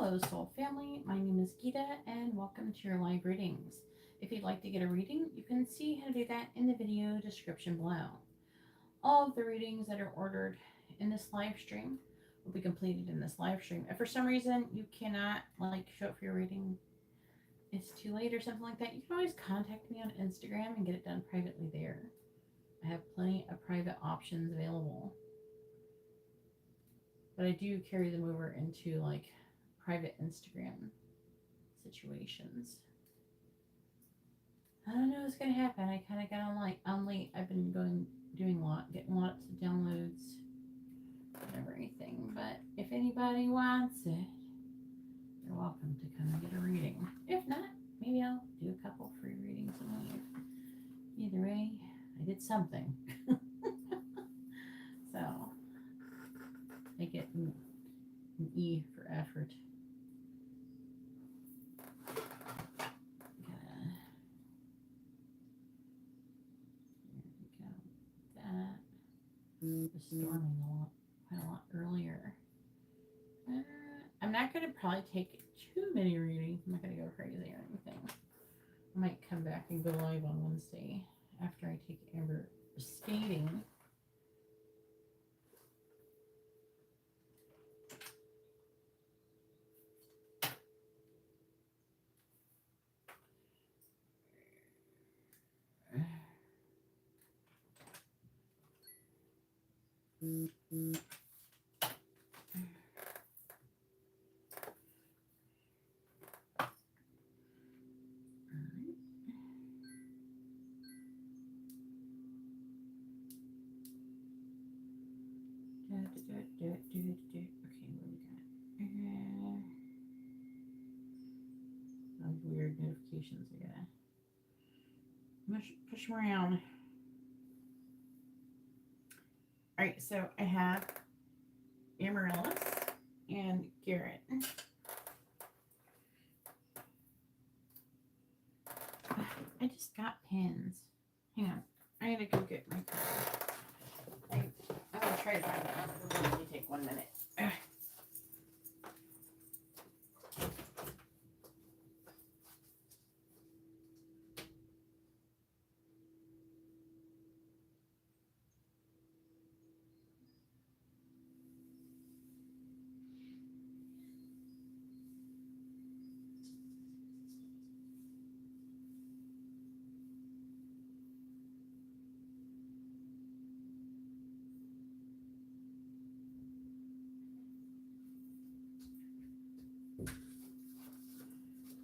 Hello soul family, my name is Geeta and welcome to your live readings. If you'd like to get a reading, you can see how to do that in the video description below. All of the readings that are ordered in this live stream will be completed in this live stream. If for some reason you cannot show up for your reading, it's too late or something like that, you can always contact me on Instagram and get it done privately there. I have plenty of private options available. But I do carry them over into private Instagram situations. I don't know what's gonna happen. I kind of got on late. I've been doing getting lots of downloads and everything. But if anybody wants it, you're welcome to come and get a reading. If not, maybe I'll do a couple free readings and leave. Either way, I did something. So I get an E for effort. Was storming quite a lot earlier. I'm not going to probably take too many readings. I'm not going to go crazy or anything. I might come back and go live on Wednesday after I take Amber skating. Okay, what we got? Those weird notifications I gotta push them around. Alright, so I have Amarillis and Garrett. I just got pins. Hang on. I gotta go get my card. I'm gonna try to find it. It'll only take 1 minute.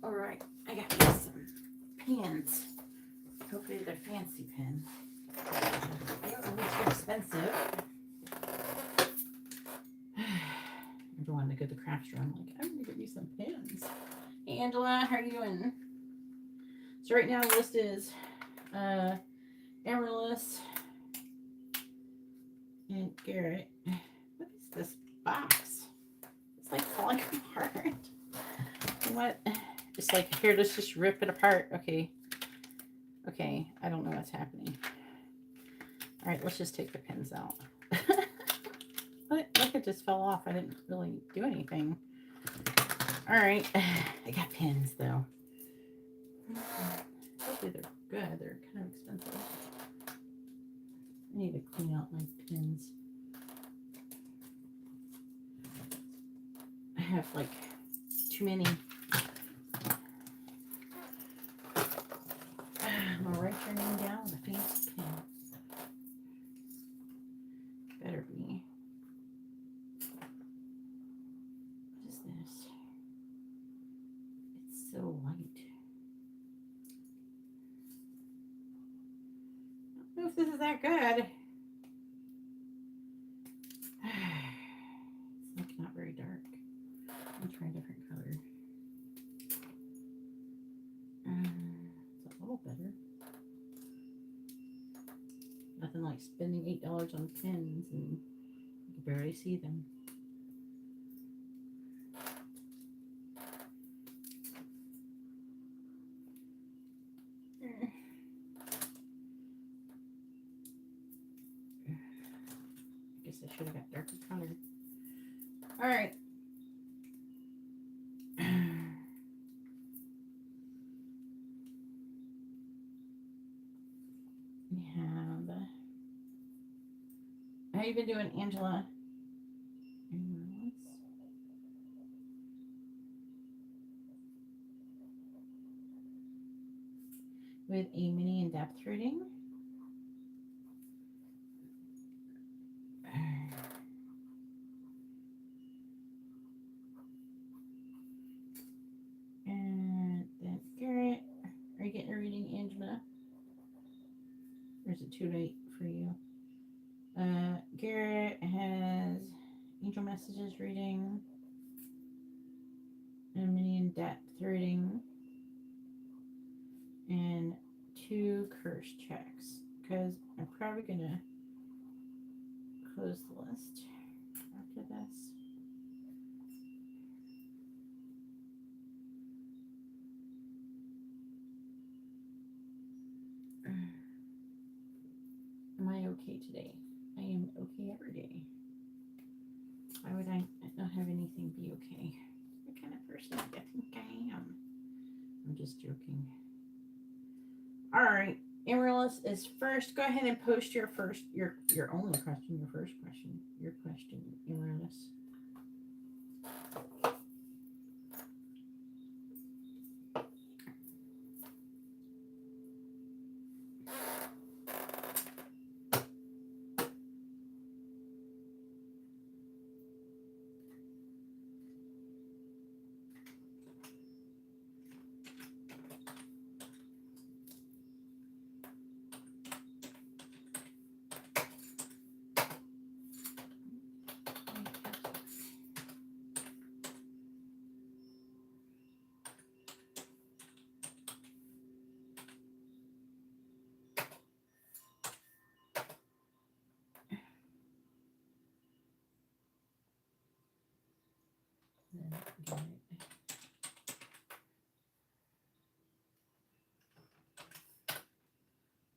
Alright, I got some pins. Hopefully they're fancy pins. They don't always get expensive. Everyone to go to the craft store, I'm like, I'm gonna get you some pins. Hey Angela, how are you doing? So right now the list is Amarillis and Garrett. What is this box? It's falling apart. What? It's here, let's just rip it apart. Okay. Okay, I don't know what's happening. All right, let's just take the pins out. What? Look, it just fell off. I didn't really do anything. All right, I got pins though. Hopefully they're good. They're kind of expensive. I need to clean out my pins. I have too many. I'm gonna write your name down with a fancy pen. Better be. What is this? It's so light. I don't know if this is that good. It's not very dark. I'll try a different color. It's a little better. Nothing like spending $8 on pins and you can barely see them. I guess I should have got darker color. All right. We have, how you been doing, Angela? With a mini in-depth reading. And then Garrett, are you getting a reading, Angela? Or is it too late for you? Garrett has angel messages reading, a mini in-depth reading, and 2 curse checks, because I'm probably gonna close the list after this. Am I okay today? I am okay every day. Why would I not have anything be okay? What kind of person do you think I am? I'm just joking. All right, Amarillis is first. Go ahead and post your first, your only question, your first question, your question, Amarillis.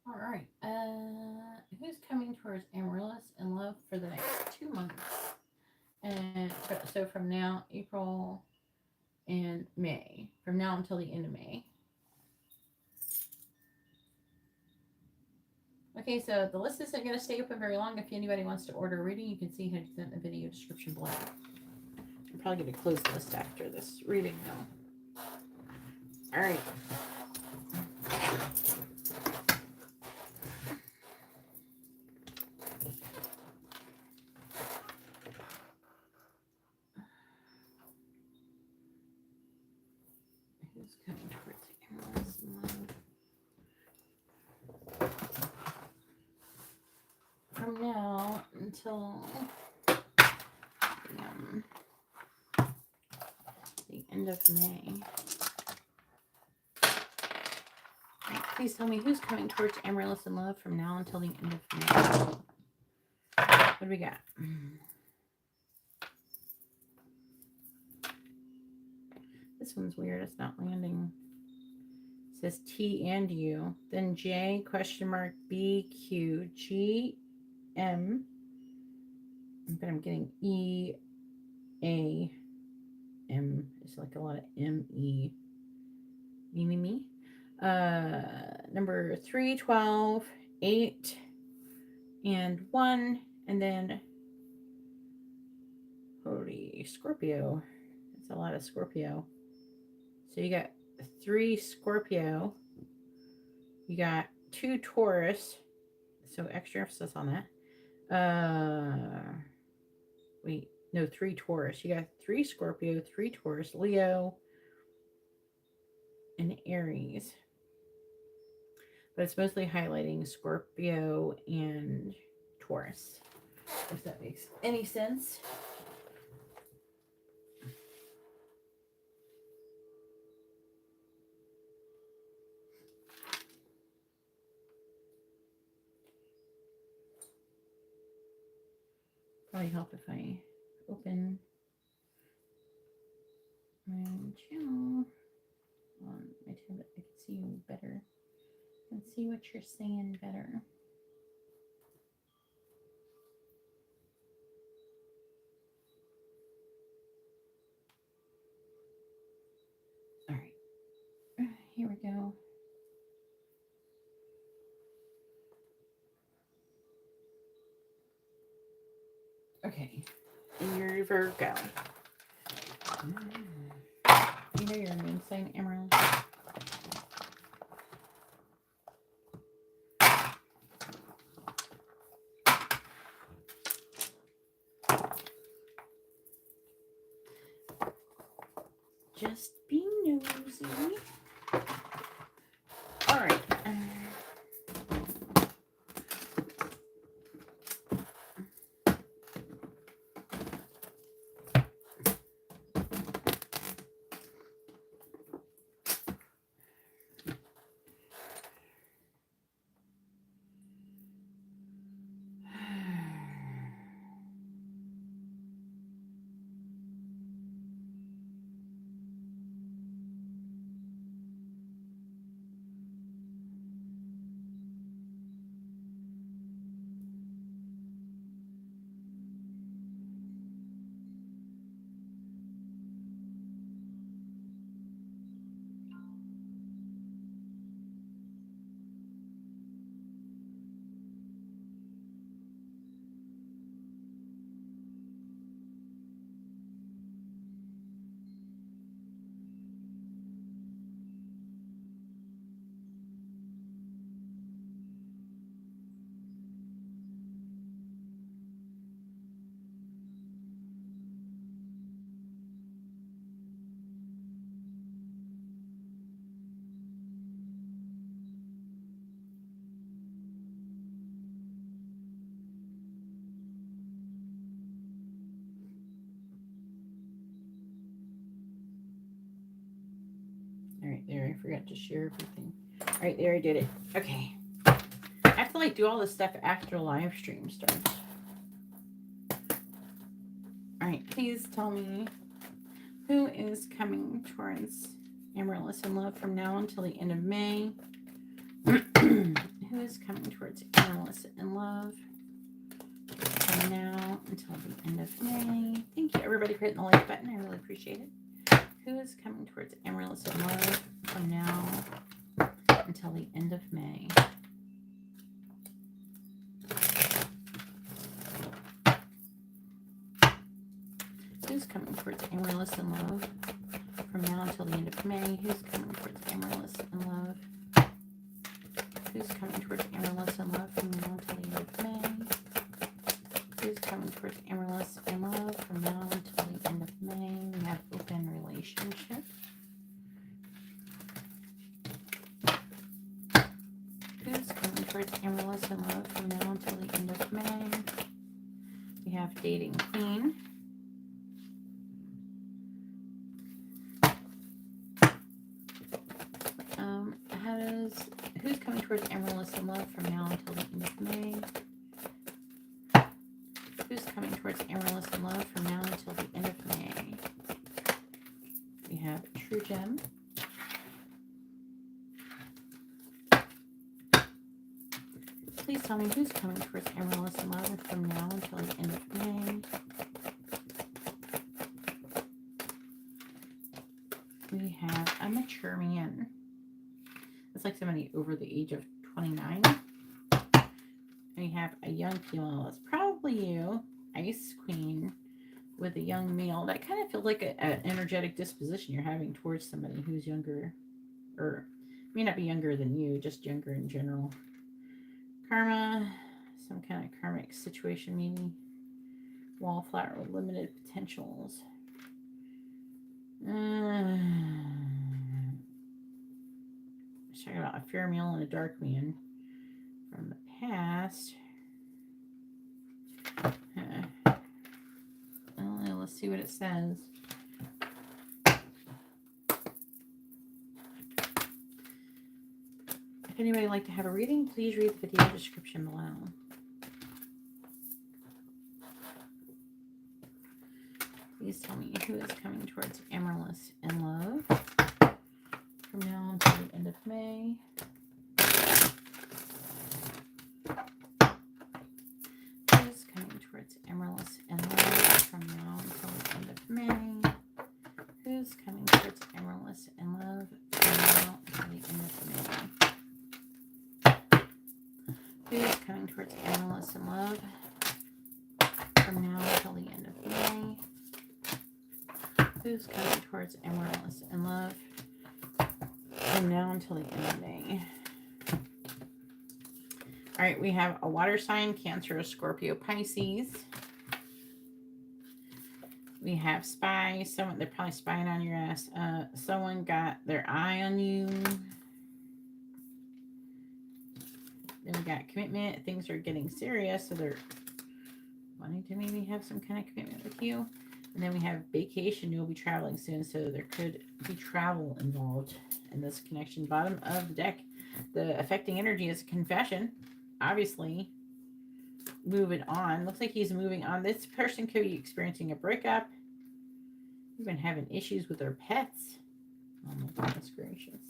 All right. Who's coming towards Amarillis in love for the next 2 months? And so from now, April and May. From now until the end of May. Okay, so the list isn't going to stay open very long. If anybody wants to order a reading, you can see how to do that in the video description below. I'm probably going to close the list after this reading, though. All right. Who's coming towards Amarillis in love? From now until the end of May. Right, please tell me who's coming towards Amarillis in love from now until the end of May. What do we got? This one's weird. It's not landing. It says T and U. Then J, question mark, B, Q, G, M. But I'm getting E, A, M. It's like a lot of M, E. Me. Number 3, 12, 8, and 1. And then, holy Scorpio. That's a lot of Scorpio. So you got 3 Scorpio. You got 2 Taurus. So extra emphasis on that. Wait, no, 3 Taurus. You got 3 Scorpio, 3 Taurus, Leo, and Aries. But it's mostly highlighting Scorpio and Taurus, if that makes any sense. Probably help if I open my channel on my tablet. I can see you better and see what you're saying better. All right, here we go. Okay. You're Virgo. You know your moon sign, Amarillis? Just be nosy. All right. All right, there, I forgot to share everything. All right, there, I did it. Okay. I have to like do all this stuff after live stream starts. All right, please tell me who is coming towards Amarillis in love from now until the end of May. Who is coming towards Amarillis in love from now until the end of May? Thank you, everybody, for hitting the like button. I really appreciate it. Who is coming towards Amarillis in love from now until the end of May? Who's coming towards Amarillis in love from now until the end of May? Who's coming towards Amarillis in love? Who's coming towards Amarillis in love from now until the end of May? Who's coming towards Amarillis in love from now until the end of May? We have open relationship. Who's coming towards Amarillis in love from now until the end of May? We have dating queen. Who's coming towards Amarillis in love from now until the end of May? Who's coming towards Amarillis in love from now until the end of May? We have True Gem. Please tell me who's coming towards Amarillis in love from now until the end of May. We have a mature man. It's like somebody over the age of 29. And we have a young female. It's probably you, Ice Queen, with a young male. That kind of feels like an energetic disposition you're having towards somebody who's younger, or may not be younger than you, just younger in general. Karma, some kind of karmic situation maybe. Wallflower with limited potentials. Talking about a fair male and a dark man from the past. Well, let's see what it says. If anybody would like to have a reading, please read the video description below. Please tell me who is coming towards Amarillis in love from now until the end of May. Who's coming towards Amarillis in love from now until the end of May? Who's coming towards Amarillis in love from now until the end of May? Who's coming towards Amarillis in love from now until Who's coming towards Amarillis in love from now until the end of May? All right, we have a water sign, Cancer, Scorpio, Pisces. We have spies. Someone, they're probably spying on your ass. Someone got their eye on you. Then we got commitment. Things are getting serious, so they're wanting to maybe have some kind of commitment with you. And then we have vacation. You'll be traveling soon, so there could be travel involved in this connection. Bottom of the deck, the affecting energy is a confession. Obviously, moving on. Looks like he's moving on. This person could be experiencing a breakup. Even having issues with their pets. Oh my goodness gracious.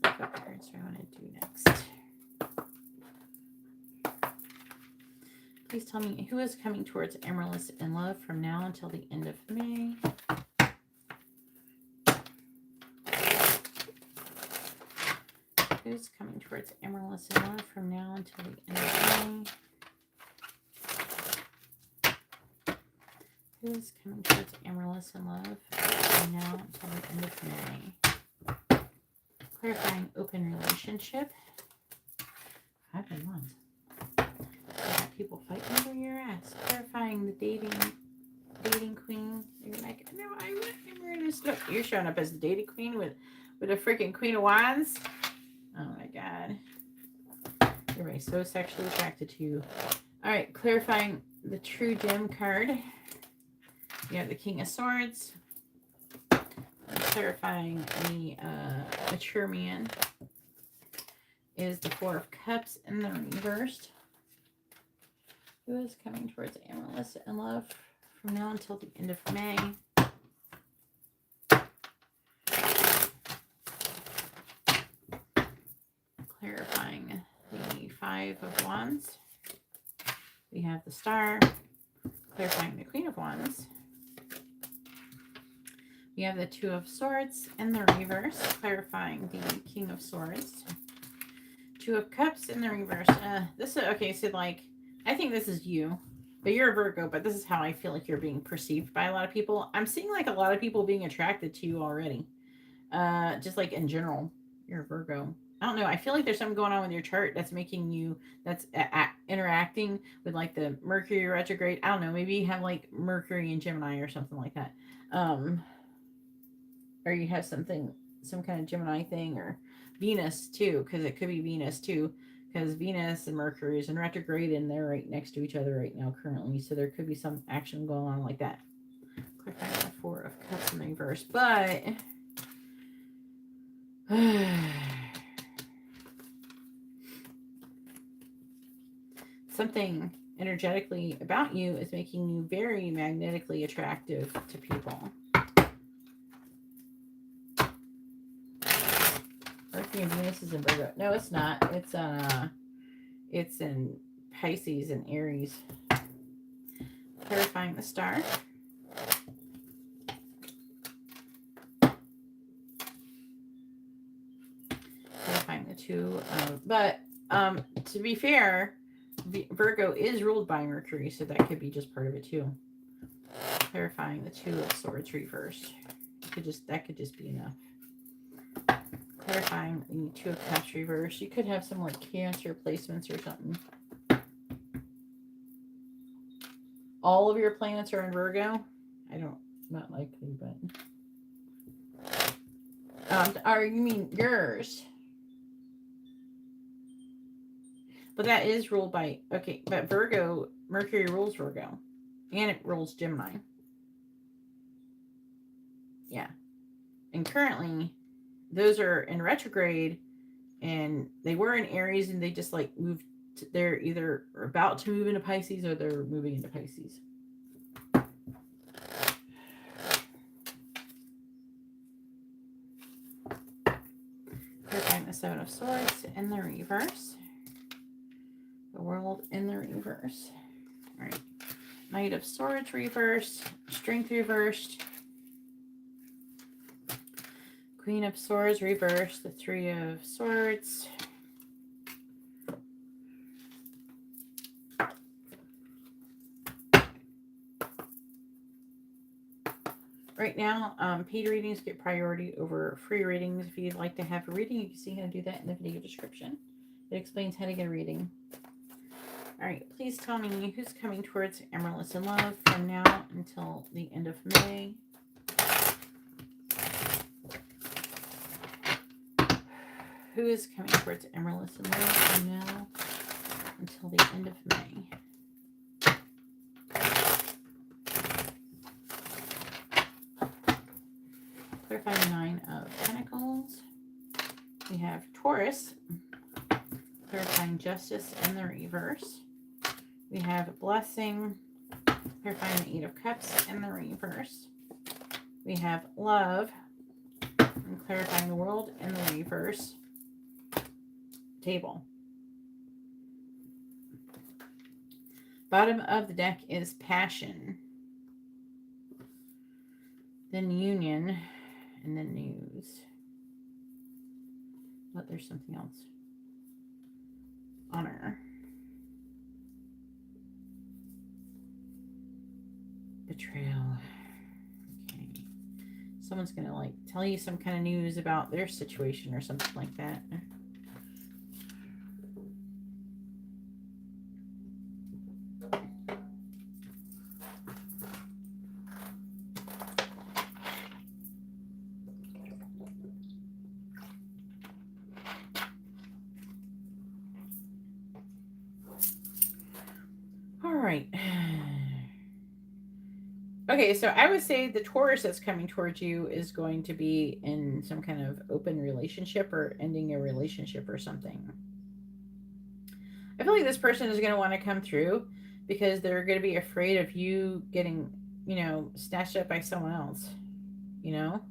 What cards do I want to do next? Please tell me who is coming towards Amarillis in love from now until the end of May. Who's coming towards Amarillis in love from now until the end of May? Who's coming towards Amarillis in love from now until the end of May? Clarifying open relationship. 5 and 1. People fighting over your ass. Clarifying the dating queen. You're like, no, I want Amarillis. Look, you're showing up as the dating queen with a freaking Queen of Wands. Oh my god. Everybody's so sexually attracted to you. Alright, clarifying the true gem card. You have the King of Swords. Clarifying the mature man is the Four of Cups in the reversed. Who is coming towards Amarillis in love from now until the end of May? Clarifying the Five of Wands. We have the Star. Clarifying the Queen of Wands. We have the Two of Swords in the reverse. Clarifying the King of Swords. Two of Cups in the reverse. This is, okay, so like, I think this is you. But you're a Virgo, but this is how I feel like you're being perceived by a lot of people. I'm seeing like a lot of people being attracted to you already. Just like in general, you're a Virgo. I don't know. I feel like there's something going on with your chart that's making you, that's interacting with like the Mercury retrograde. I don't know. Maybe you have like Mercury in Gemini or something like that. Or you have something, some kind of Gemini thing, or Venus too, because it could be Venus too. Because Venus and Mercury is in retrograde and they're right next to each other right now currently. So there could be some action going on like that. Click on the Four of Cups in the reverse. But something energetically about you is making you very magnetically attractive to people. Mercury and Venus is in Virgo. No, it's not. It's in Pisces and Aries. Clarifying the Star. Clarifying the Two of, but to be fair, Virgo is ruled by Mercury, so that could be just part of it too. Clarifying the Two of Swords reversed. That could just be enough. Clarifying the Two of Cups reverse. You could have some like Cancer placements or something. All of your planets are in Virgo. Not likely, but or you mean yours? But that is ruled by, okay, but Virgo, Mercury rules Virgo, and it rules Gemini. Yeah, and currently those are in retrograde, and they were in Aries, and they just like moved to, they're either about to move into Pisces or they're moving into Pisces. Clarifying the Seven of Swords in the reverse. The World in the reverse. All right. Knight of Swords reversed. Strength reversed. Queen of Swords reversed. The Three of Swords. Right now, paid readings get priority over free readings. If you'd like to have a reading, you can see how to do that in the video description. It explains how to get a reading. All right, please tell me who's coming towards Amarillis in love from now until the end of May. Who is coming towards Amarillis in love from now until the end of May? Clarifying 9 of Pentacles. We have Taurus. Clarifying Justice in the reverse. We have Blessing. Clarifying the 8 of Cups in the reverse. We have Love. And clarifying the World in the reverse. Table. Bottom of the deck is Passion. Then Union. And then News. But there's something else. Honor. Betrayal. Okay. Someone's going to like tell you some kind of news about their situation or something like that. Right. Okay, so I would say the Taurus that's coming towards you is going to be in some kind of open relationship or ending a relationship or something. I feel like this person is going to want to come through because they're going to be afraid of you getting, you know, snatched up by someone else, you know?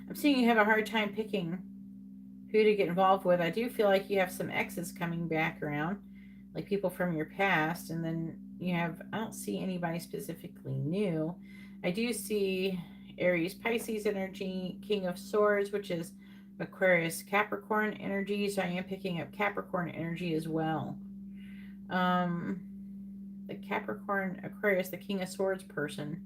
I'm seeing you have a hard time picking who to get involved with. I do feel like you have some exes coming back around, like people from your past, and then you have, I don't see anybody specifically new. I do see Aries, Pisces energy, King of Swords, which is Aquarius, Capricorn energy, so I am picking up Capricorn energy as well. The Capricorn, Aquarius, the King of Swords person.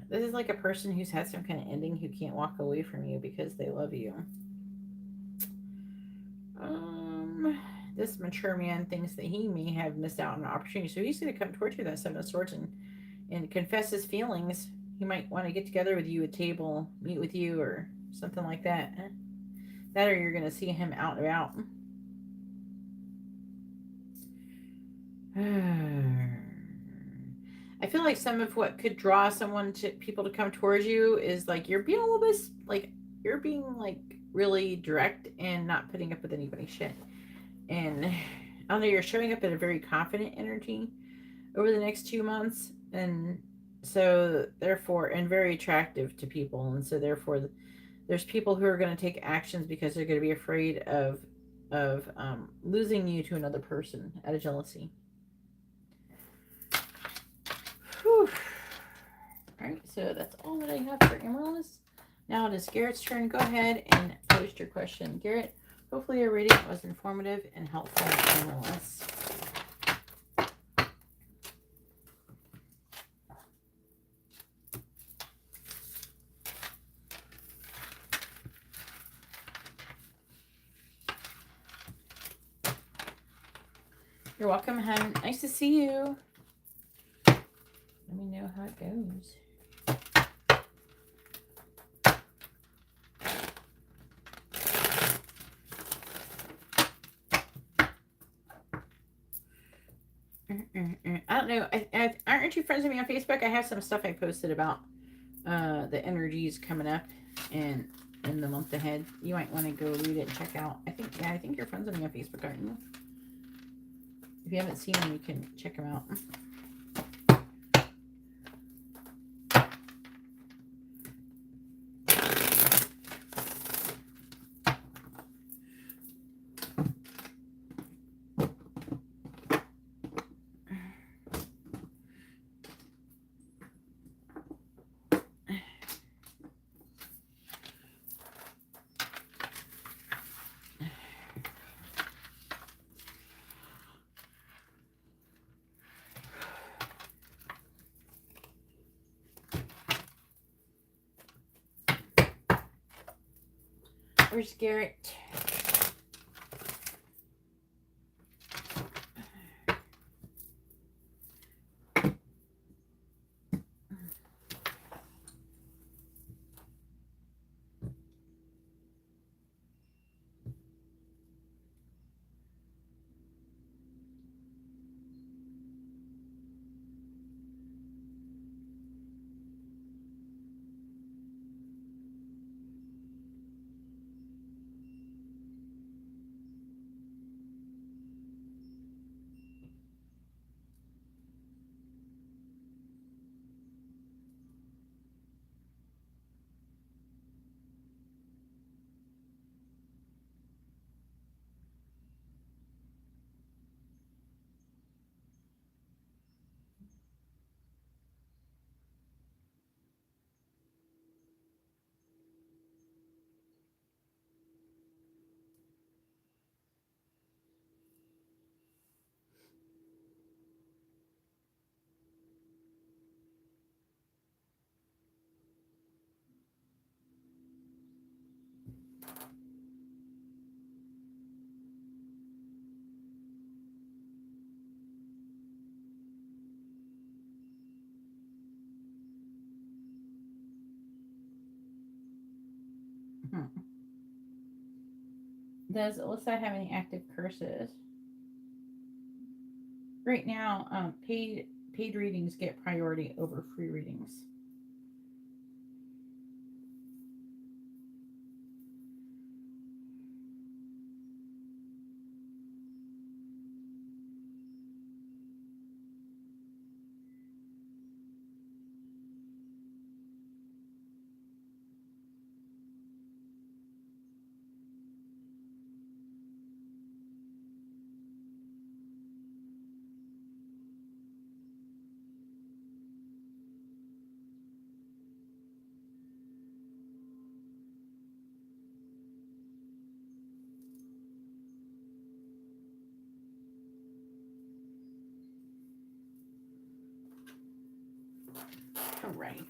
This is like a person who's had some kind of ending who can't walk away from you because they love you. This mature man thinks that he may have missed out on an opportunity. So he's going to come towards you, that Seven of Swords, and confess his feelings. He might want to get together with you at table, meet with you, or something like that. That or you're going to see him out and about. I feel like some of what could draw people to come towards you is like you're being a little bit like you're being like really direct and not putting up with anybody's shit. And I don't know, you're showing up in a very confident energy over the next 2 months, and so therefore, and very attractive to people, and so therefore, there's people who are going to take actions because they're going to be afraid of losing you to another person out of jealousy. Whew. All right, so that's all that I have for Amarillis. Now it is Garrett's turn. Go ahead and post your question. Garrett, hopefully your reading was informative and helpful for Amarillis. You're welcome, hon. Nice to see you. Let me know how it goes. I don't know. Aren't you friends with me on Facebook? I have some stuff I posted about the energies coming up and in the month ahead. You might want to go read it and check out. I think you're friends with me on Facebook, aren't you? If you haven't seen them, you can check them out. Where's Garrett? Does Alyssa have any active curses? Right now, paid readings get priority over free readings. All right.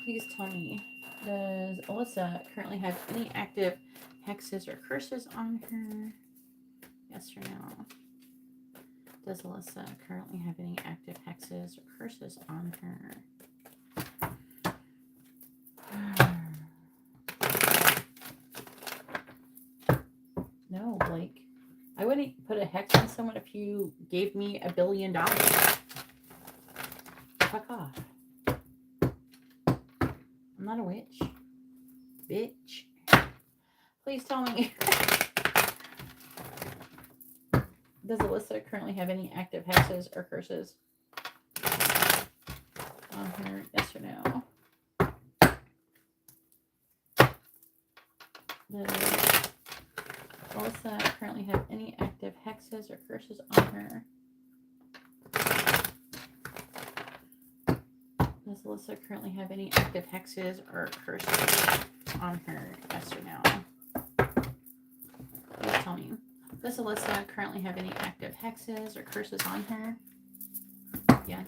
Please tell me, does Alyssa currently have any active hexes or curses on her? Yes or no? Does Alyssa currently have any active hexes or curses on her? No, Blake. I wouldn't put a hex on someone if you gave me $1 billion. Fuck off. I'm not a witch. Bitch. Please tell me. Does Alyssa currently have any active hexes or curses on her? Yes or no? Does Alyssa currently have any active hexes or curses on her? Does Alyssa currently have any active hexes or curses on her? Yes or no? Please tell me. Does Alyssa currently have any active hexes or curses on her? Yes.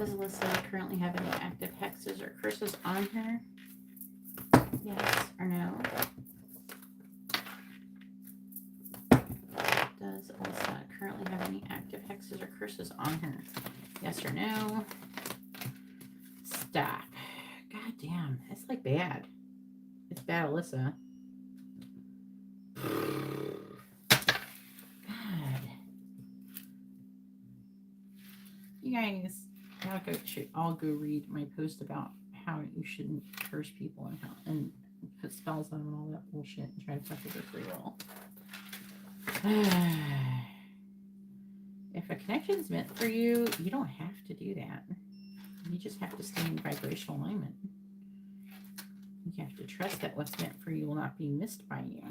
Does Alyssa currently have any active hexes or curses on her? Yes or no? Does Alyssa currently have any active hexes or curses on her? Yes or no? Stop. God damn. It's like bad. It's bad, Alyssa. God. You guys, I'll go read my post about how you shouldn't curse people and put spells on them and all that bullshit and try to fuck with their free roll. If a connection's meant for you, you don't have to do that. You just have to stay in vibrational alignment. You have to trust that what's meant for you will not be missed by you.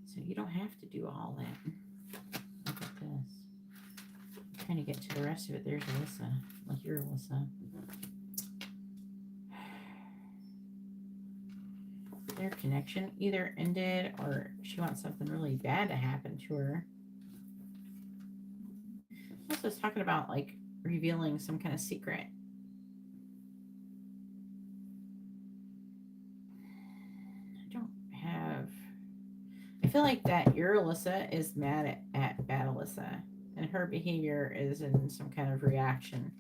So you don't have to do all that. Look at this. I'm trying to get to the rest of it. There's Alyssa. Like you're Alyssa. Their connection either ended or she wants something really bad to happen to her. Also, it's talking about like revealing some kind of secret. I feel like that your Alyssa is mad at bad Alyssa, and her behavior is in some kind of reaction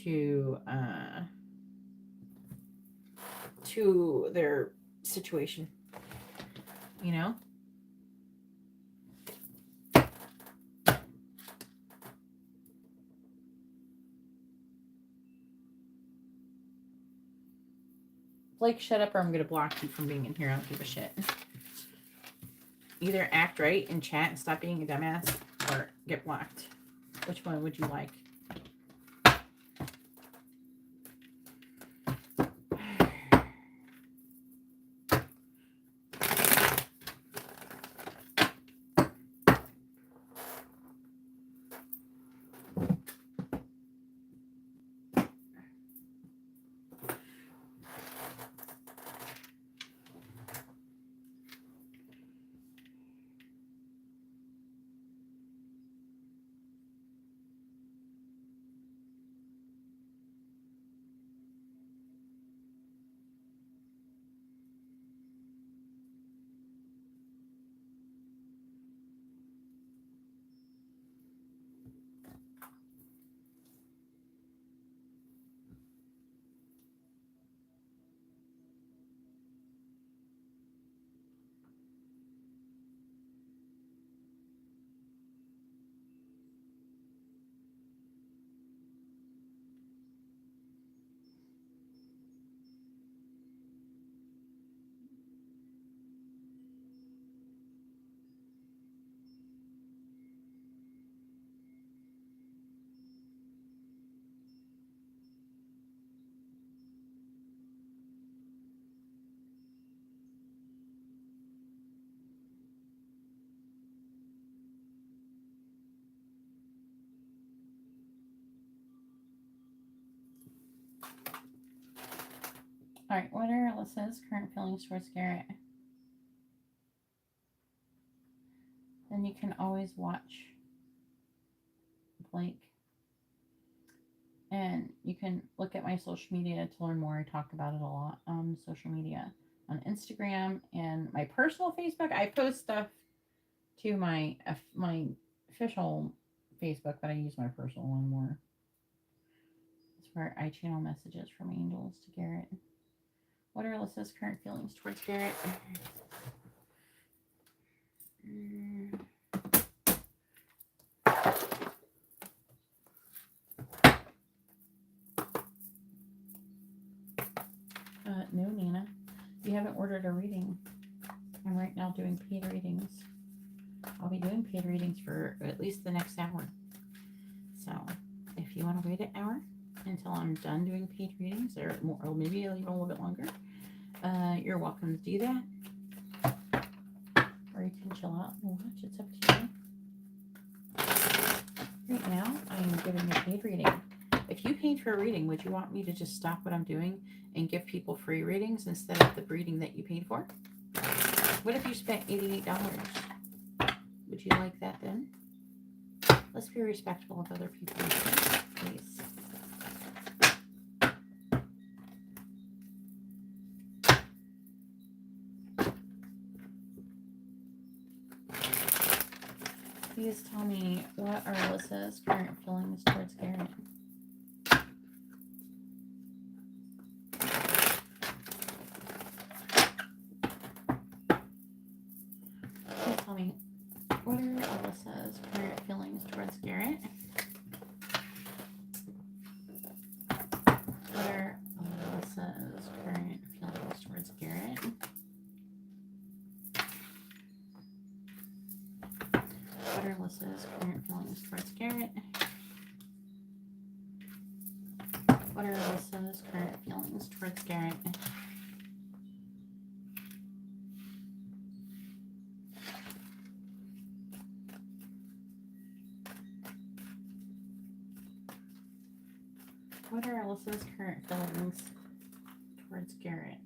to their situation, you know? Blake, shut up or I'm going to block you from being in here. I don't give a shit. Either act right in chat and stop being a dumbass or get blocked. Which one would you like? All right, what are Alyssa's current feelings towards Garrett? Then you can always watch Blake. And you can look at my social media to learn more. I talk about it a lot on social media. On Instagram and my personal Facebook, I post stuff to my official Facebook, but I use my personal one more. It's where I channel messages from angels to Garrett. What are Alyssa's current feelings towards Garrett? No, Nina. You haven't ordered a reading. I'm right now doing paid readings. I'll be doing paid readings for at least the next hour. So if you want to wait an hour until I'm done doing paid readings, or maybe even a little bit longer, you're welcome to do that. Or you can chill out and watch. It's up to you. Right now, I am giving a paid reading. If you paid for a reading, would you want me to just stop what I'm doing and give people free readings instead of the reading that you paid for? What if you spent $88? Would you like that then? Let's be respectful of other people, please. Please tell me, what are Alyssa's current feelings towards Garrett? Please tell me, what are Alyssa's current feelings towards Garrett? What are Alyssa's current feelings towards Garrett? What are Alyssa's current feelings towards Garrett? What are Alyssa's current feelings towards Garrett? What are Alyssa's current feelings towards Garrett?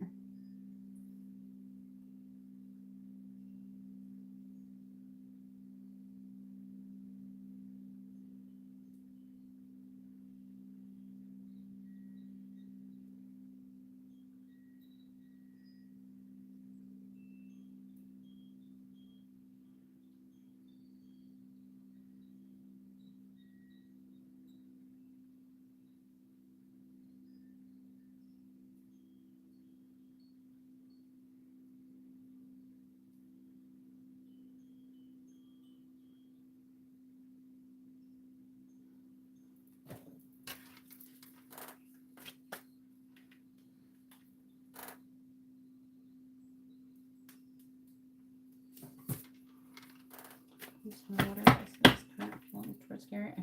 What are Alyssa's current feelings towards Garrett?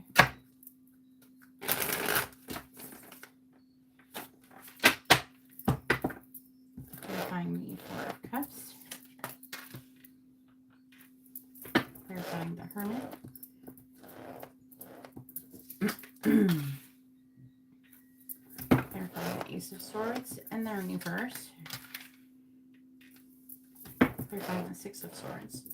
Clarifying the Four of Cups. Clarifying the Hermit. Clarifying the Ace of Swords and the reverse. Clarifying the Six of Swords.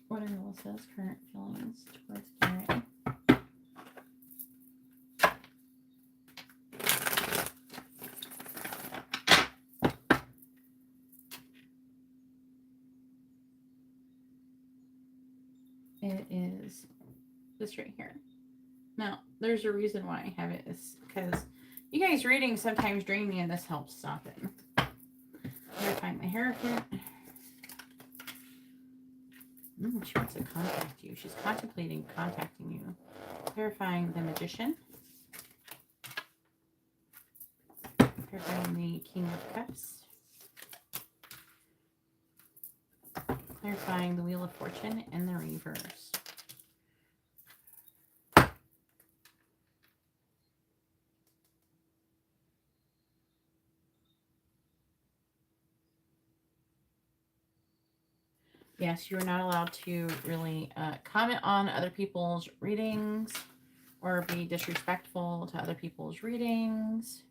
What are Alyssa's current feelings towards Garrett? It is this right here. Now, there's a reason why I have it, is because you guys reading sometimes drain me, and this helps stop it. Clarifying the Hierophant. She wants to contact you. She's contemplating contacting you. Clarifying the Magician. Clarifying the King of Cups. Clarifying the Wheel of Fortune and the reverse. Yes, you're not allowed to really comment on other people's readings or be disrespectful to other people's readings.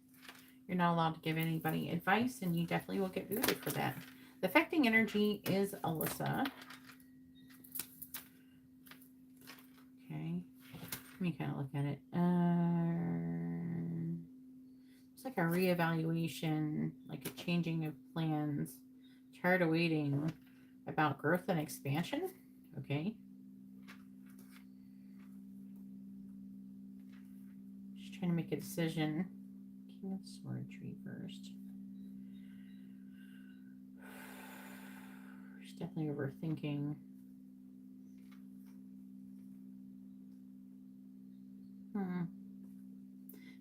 You're not allowed to give anybody advice, and you definitely will get booted for that. The affecting energy is Alyssa. Okay. Let me kind of look at it. It's like a reevaluation, like a changing of plans. Tired of waiting. About growth and expansion. Okay. Just trying to make a decision. King of Swords reversed. She's definitely overthinking.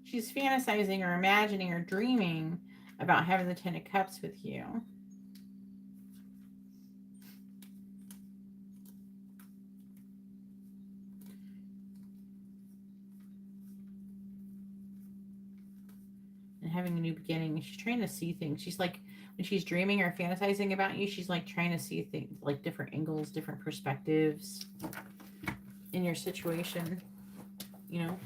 She's fantasizing or imagining or dreaming about having the Ten of Cups with you. Having a new beginning. She's trying to see things. She's like, when she's dreaming or fantasizing about you, she's like trying to see things, like different angles, different perspectives in your situation, you know.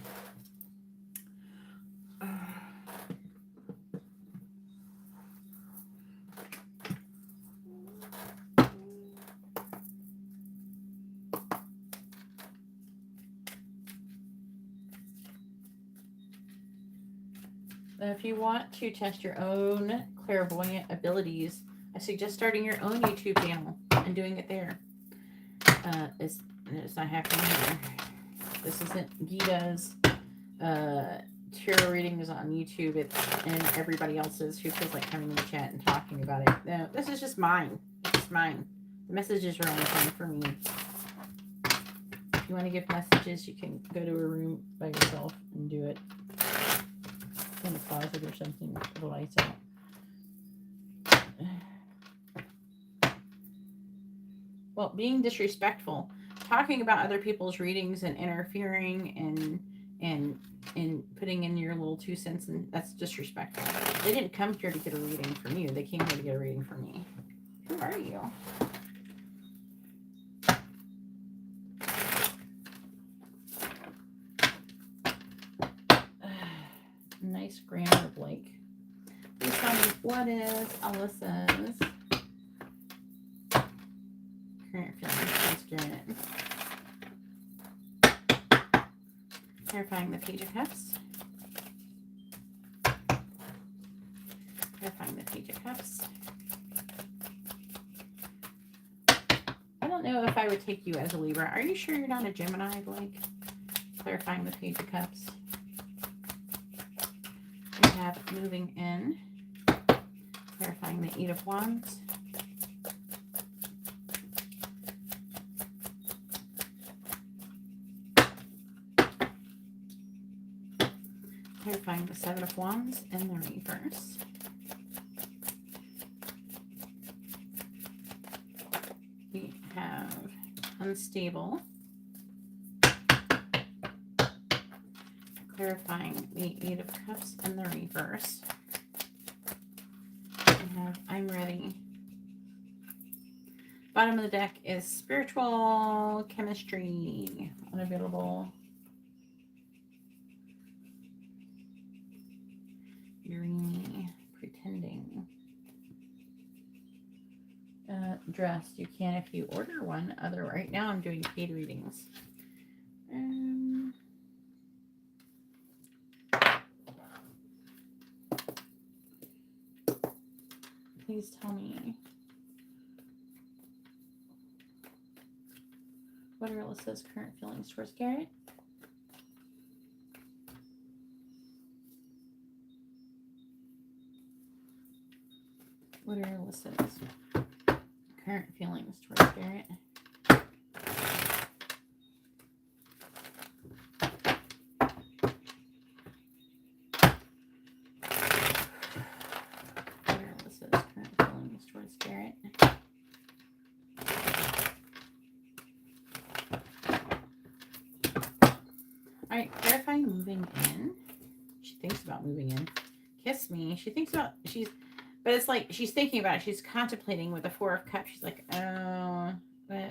If you want to test your own clairvoyant abilities, I suggest starting your own YouTube channel and doing it there. It's not happening here. This isn't Geeta's tarot readings on YouTube. It's and everybody else's who feels like coming in the chat and talking about it. No, this is just mine. It's just mine. The messages are only coming for me. If you want to give messages, you can go to a room by yourself and do it in a closet or something with the lights out. Well, being disrespectful, talking about other people's readings and interfering and putting in your little 2 cents, and that's disrespectful. They didn't come here to get a reading from you. They came here to get a reading from me. Who are you? Nice grammar, Blake. Please tell me, what is Alyssa's current feelings towards Garrett? Clarifying the Page of Cups. Clarifying the Page of Cups. I don't know if I would take you as a Libra. Are you sure you're not a Gemini, Blake? Clarifying the Page of Cups. We have moving in. Clarifying the Eight of Wands. Clarifying the Seven of Wands in the reverse. We have unstable. Clarifying the Eight of Cups in the reverse. We have I'm ready. Bottom of the deck is spiritual chemistry. Unavailable. Dreamy. Pretending. Dressed. You can if you order one. Other right now I'm doing paid readings. Please tell me, what are Alyssa's current feelings towards Garrett? What are Alyssa's current feelings towards Garrett? Garrett. Alright, clarifying moving in. She thinks about moving in. Kiss me. She thinks about, but it's like she's thinking about it. She's contemplating with the Four of Cups. She's like, oh,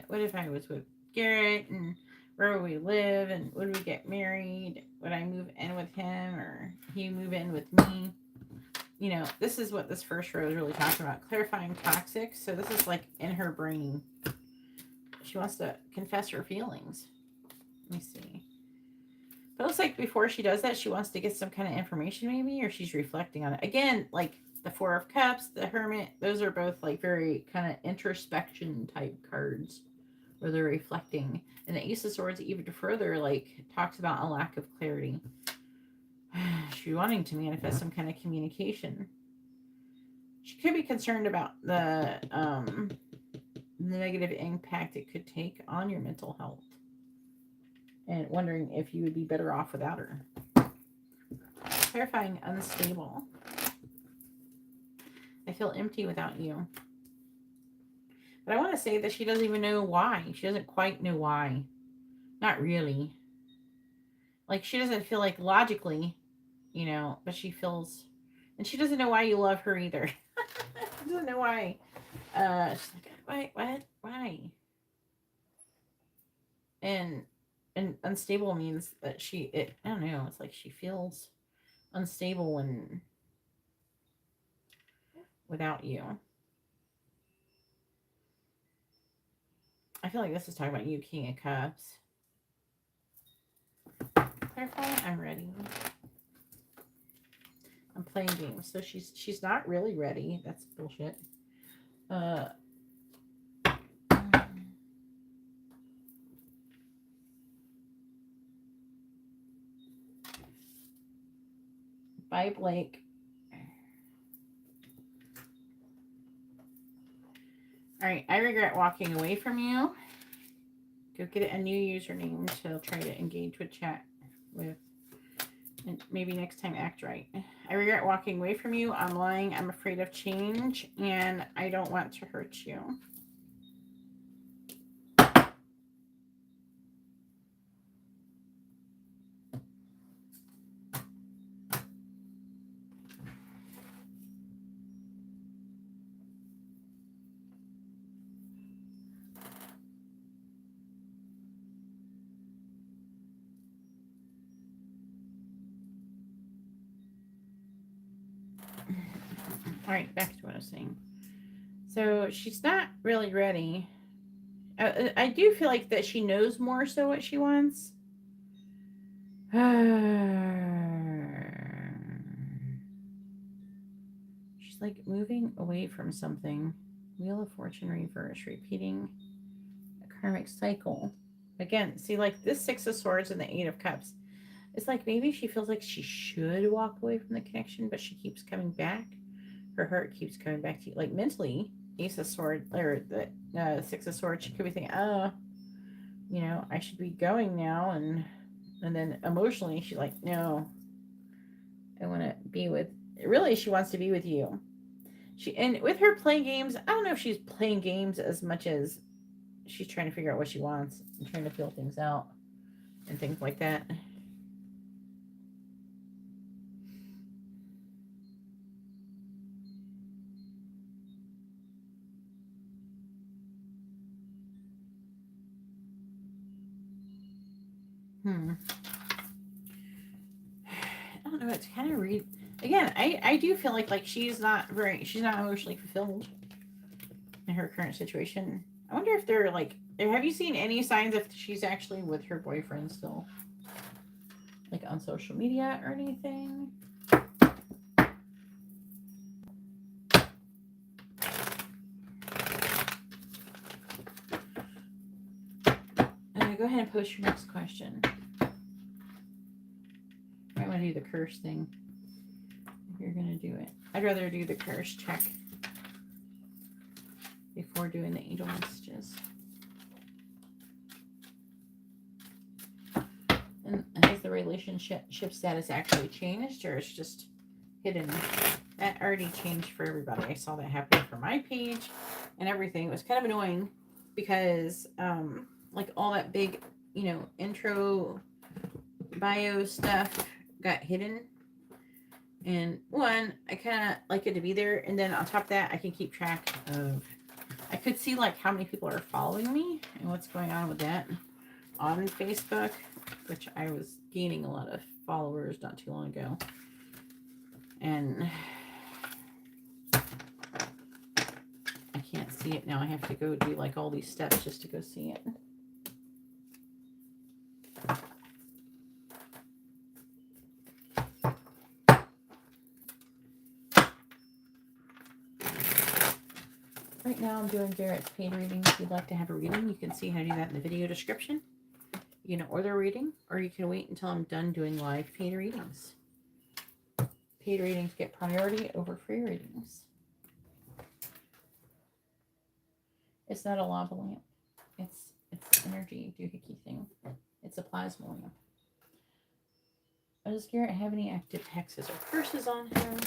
what if I was with Garrett, and where would we live, and would we get married? Would I move in with him, or he move in with me? You know, this is what this first row is really talking about. Clarifying toxic. So this is like in her brain. She wants to confess her feelings. Let me see. It looks like before she does that, she wants to get some kind of information maybe, or she's reflecting on it. Again, like the Four of Cups, the Hermit, those are both like very kind of introspection type cards where they're reflecting. And the Ace of Swords even further like talks about a lack of clarity. She's wanting to manifest some kind of communication. She could be concerned about the negative impact it could take on your mental health, and wondering if you would be better off without her. Clarifying unstable. I feel empty without you. But I want to say that she doesn't even know why. She doesn't quite know why. Not really. Like, she doesn't feel like logically, you know, but she feels, and she doesn't know why you love her either. She doesn't know why. She's like, why? And unstable means that I don't know, it's like she feels unstable when without you. I feel like this is talking about you, King of Cups. Clarify, I'm ready. I'm playing games. So she's not really ready. That's bullshit. Bye, Blake. All right, I regret walking away from you. Go get a new username to try to engage with chat with. And maybe next time act right. I regret walking away from you. I'm lying. I'm afraid of change. And I don't want to hurt you. All right, back to what I was saying. So she's not really ready. I do feel like that she knows more so what she wants. She's like moving away from something. Wheel of Fortune reverse, repeating a karmic cycle. Again, see, like this Six of Swords and the Eight of Cups. It's like maybe she feels like she should walk away from the connection, but she keeps coming back. Her heart keeps coming back to you. Like mentally, Ace of Swords or the Six of Swords, she could be thinking, oh, you know, I should be going now. And then emotionally, she's like, no, I want to be with, really, she wants to be with you. And with her playing games, I don't know if she's playing games as much as she's trying to figure out what she wants and trying to feel things out and things like that. I don't know. It's kind of read. Again, I do feel like she's not emotionally fulfilled in her current situation. I wonder if they're like, have you seen any signs if she's actually with her boyfriend still? Like on social media or anything? Go ahead and post your next question. I want to do the curse thing. If you're going to do it. I'd rather do the curse check before doing the angel messages. And has the relationship status actually changed, or it's just hidden? That already changed for everybody. I saw that happen for my page and everything. It was kind of annoying because like all that big, you know, intro bio stuff got hidden. And one, I kind of like it to be there. And then on top of that, I can keep track of, I could see like how many people are following me and what's going on with that on Facebook, which I was gaining a lot of followers not too long ago. And I can't see it now. I have to go do like all these steps just to go see it. Right now I'm doing Garrett's paid reading. If you'd like to have a reading, you can see how to do that in the video description. You can order a reading, or you can wait until I'm done doing live paid readings. Paid readings get priority over free readings. It's not a lava lamp. It's energy doohickey thing. It's a plasma lamp. Does Garrett have any active hexes or curses on him?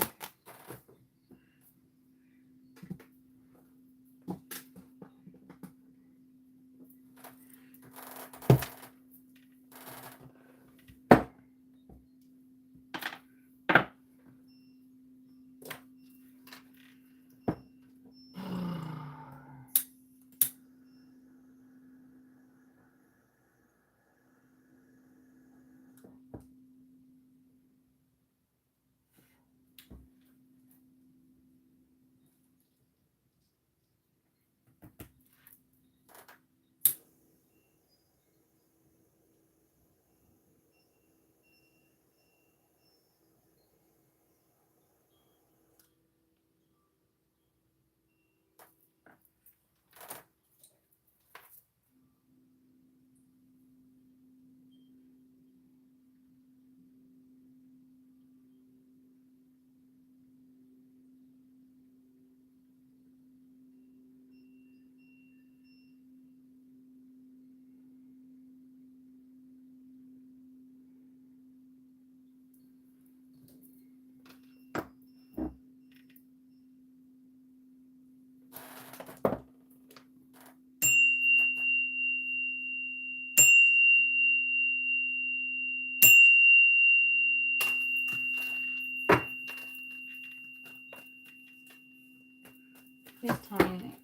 Please tell me.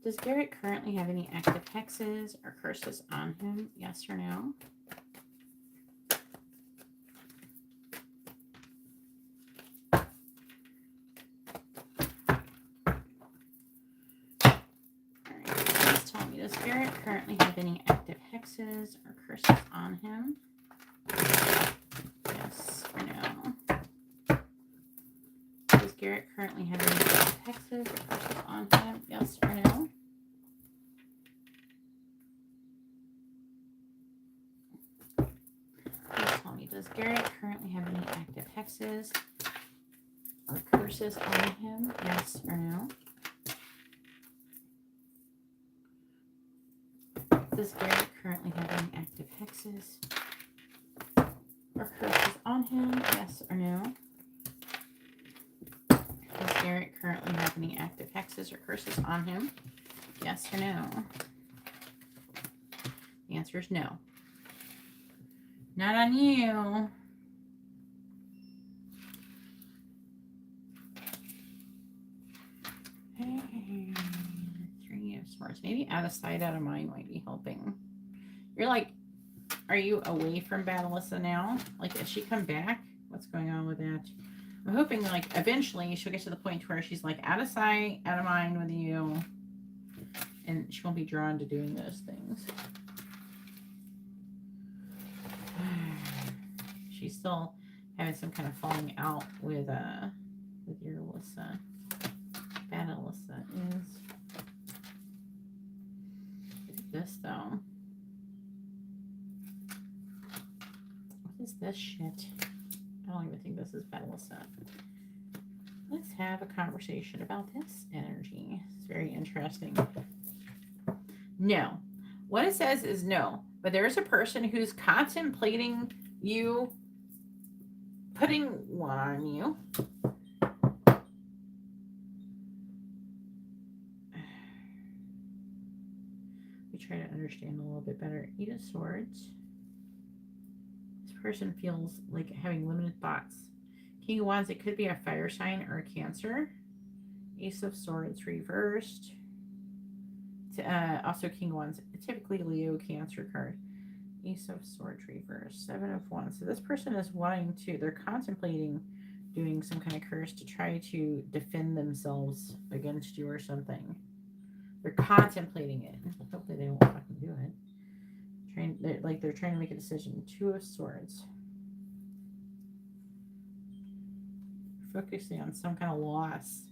Does Garrett currently have any active hexes or curses on him? Yes or no? Alright, please tell me. Does Garrett currently have any active hexes or curses on him? Yes or no? Does Garrett currently have any active hexes or curses on him? Yes or no? Please tell me. Does Garrett currently have any active hexes or curses on him? Yes or no? Does Garrett currently have any active hexes or curses on him? Yes or no? Does Garrett currently have any active hexes or curses on him? Yes or no? The answer is no. Not on you. Hey, 3 of Swords. Maybe out of sight, out of mind might be helping. You're like, are you away from Battlessa now? Like, has she come back? What's going on with that? I'm hoping, like, eventually she'll get to the point where she's, like, out of sight, out of mind with you. And she won't be drawn to doing those things. She's still having some kind of falling out with your Alyssa. Bad Alyssa is. Look at this though. What is this shit? I don't even think this is bad Alyssa. Let's have a conversation about this energy. It's very interesting. No. What it says is no. But there's a person who's contemplating you putting one on you. We try to understand a little bit better. 8 of Swords. This person feels like having limited thoughts. King of Wands, it could be a fire sign or a Cancer. Ace of Swords reversed. Also King of Wands, typically Leo, Cancer card. Ace of Swords reversed. 7 of Wands. So this person is wanting to, they're contemplating doing some kind of curse to try to defend themselves against you or something. They're contemplating it. Hopefully they won't fucking do it. They're trying to make a decision. 2 of Swords. Focusing on some kind of loss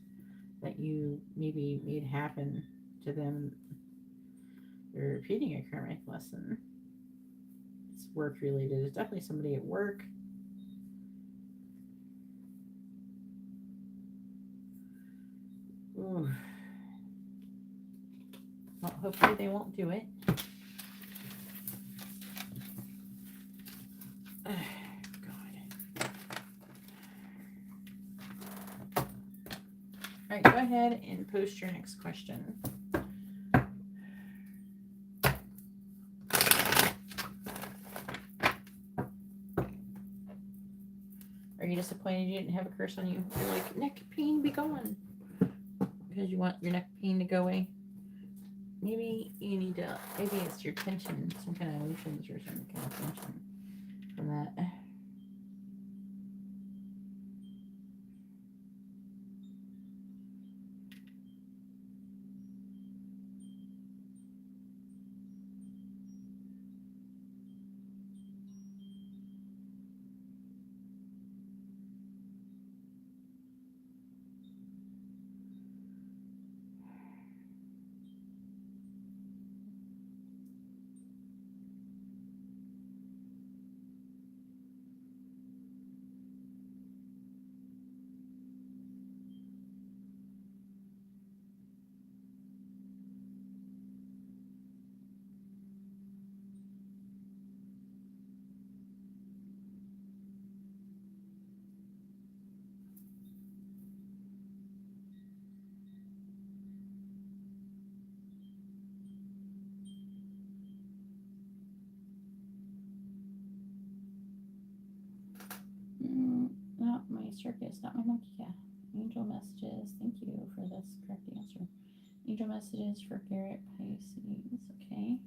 that you maybe made happen to them. They're repeating a karmic lesson. It's work related. It's definitely somebody at work. Ooh. Well, hopefully they won't do it. God. All right, go ahead and post your next question. Are you disappointed you didn't have a curse on you? You're like, neck pain be gone. Because you want your neck pain to go away. Maybe you need to, maybe it's your tension, some kind of emotions or some kind of tension from that. Not my circus, not my monkey cat. Angel messages. Thank you for this correct answer. Angel messages for Garrett Pisces. Okay.